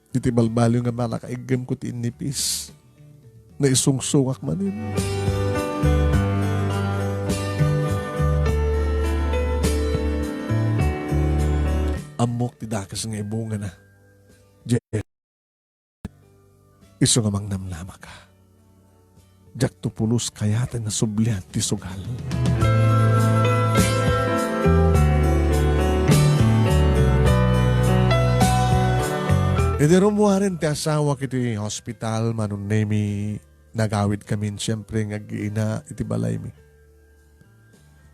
Iti balbalo nga malakaigam ko ti inipis na isungsungak manin. Amok ti dakas nga ibunga na. Jel. Iso nga mangnamnama ka. Jak tupulos kayatan na sublihan ti sugal. Iti rumuharin ti asawa kiti hospital manun nemi nagawid kami siyempre nga giina iti balay mi.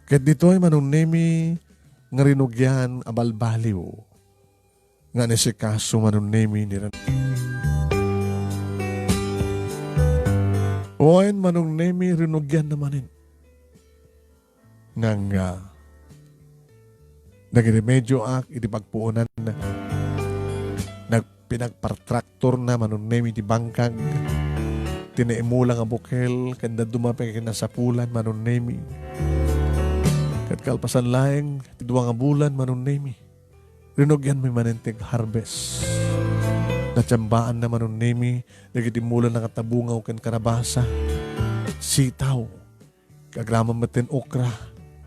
Ket ditoy manun nemi nga rinugyan abalbaliw nga nesikaso manun nemi ni Oen manung nemi rinugyan namanin. Nang nagiremedyo ak iti pagpuunan na nagpinagpartraktor na manung nemi ti bangkag tinaimulang ang bukel kanda dumapay kinasapulan manung nemi kat kalpasan laeng ti duwa nga bulan manung nemi rinugyan may manintig harvest. Natsambaan na manun nemi, nagitimulan na katabungaw kan karabasa, sitaw, kagraman matin okra,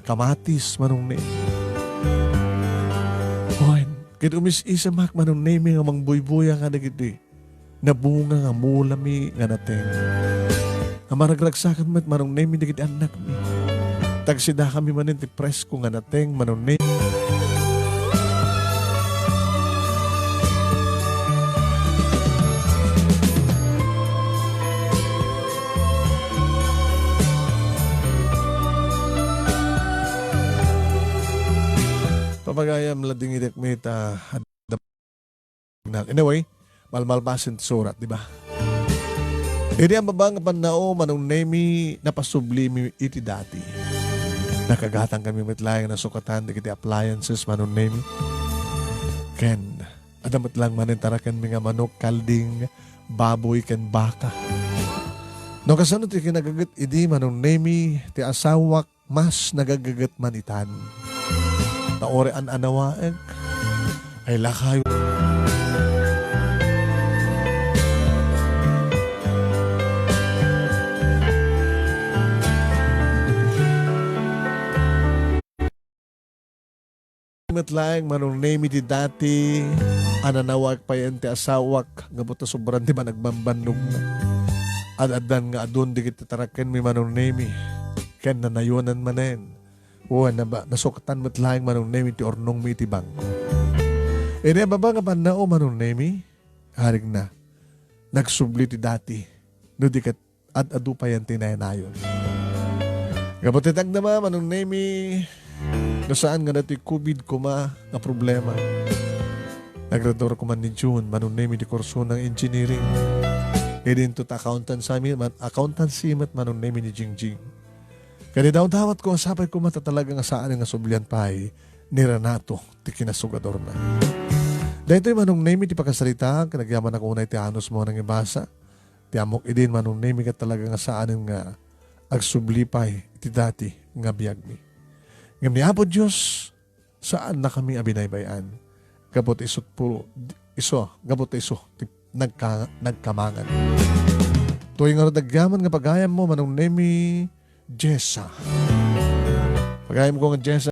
kamatis manun nemi. Hoy, kit umis-isa mak manun nemi nga mang buybuya nga nagiti, nabunga nga mulami nga nateng. Nga maragragsakan met manun nemi nagiti anak mi. Tagsida kami manin ti presko nga nateng manun nemi. Papagayam lading idak mita anyway, malmalpasin surat, di ba? Hindi ang babang panao manong nemi napasublimi iti dati. Nakagatang kami mitlayang na sukatan di kiti appliances manong nemi. Ken, adamat lang manintarakan mga manok, kalding, baboy, ken baka. No kasano ti kinagagat idi manong nemi ti asawak mas nagagagat manitan. Taore an anawaeg ay lakay. Matlaeng manong nemi di dati ananawag pa yan ti asawak nga buta sobrang di ba nagbambannog na. Ad-adan nga adun di kita taraken mi manong nemi ken nanayunan manen. Na ba, nasukatan mo't laing manong nemi ti ornong mi ti bangko. Ini ba nga panao manong nemi? Harig na. Nagsubli ti dati. No di kat ad-adu pa yan tinayanayon. Gabotitag na manong nemi. No saan nga dati COVID kuma na problema. Nagrador ko man ni June manong nemi ti kurso ng engineering. Edin to accountancy mat manong nemi ni Jingjing. Kaya daw dawat ko, sapay ko matatalaga nga saan nga sublian pa'y ni Renato, ti kinasugador na. Dahil ito'y manong nemi ti pagkasalita, kanagyaman ako unay ti anos mo nang ibasa. Ti amok idin manong nemi ka talaga nga saan nga agsublipay iti dati nga biyag mi. Ngam ni Apo Diyos, saan na kami abinaybayan? Gabot iso, nagkamangan. Tuwing nga nadagyaman nga pagayam mo, manong nemi, Jessa. Pagayam ko nga Jessa,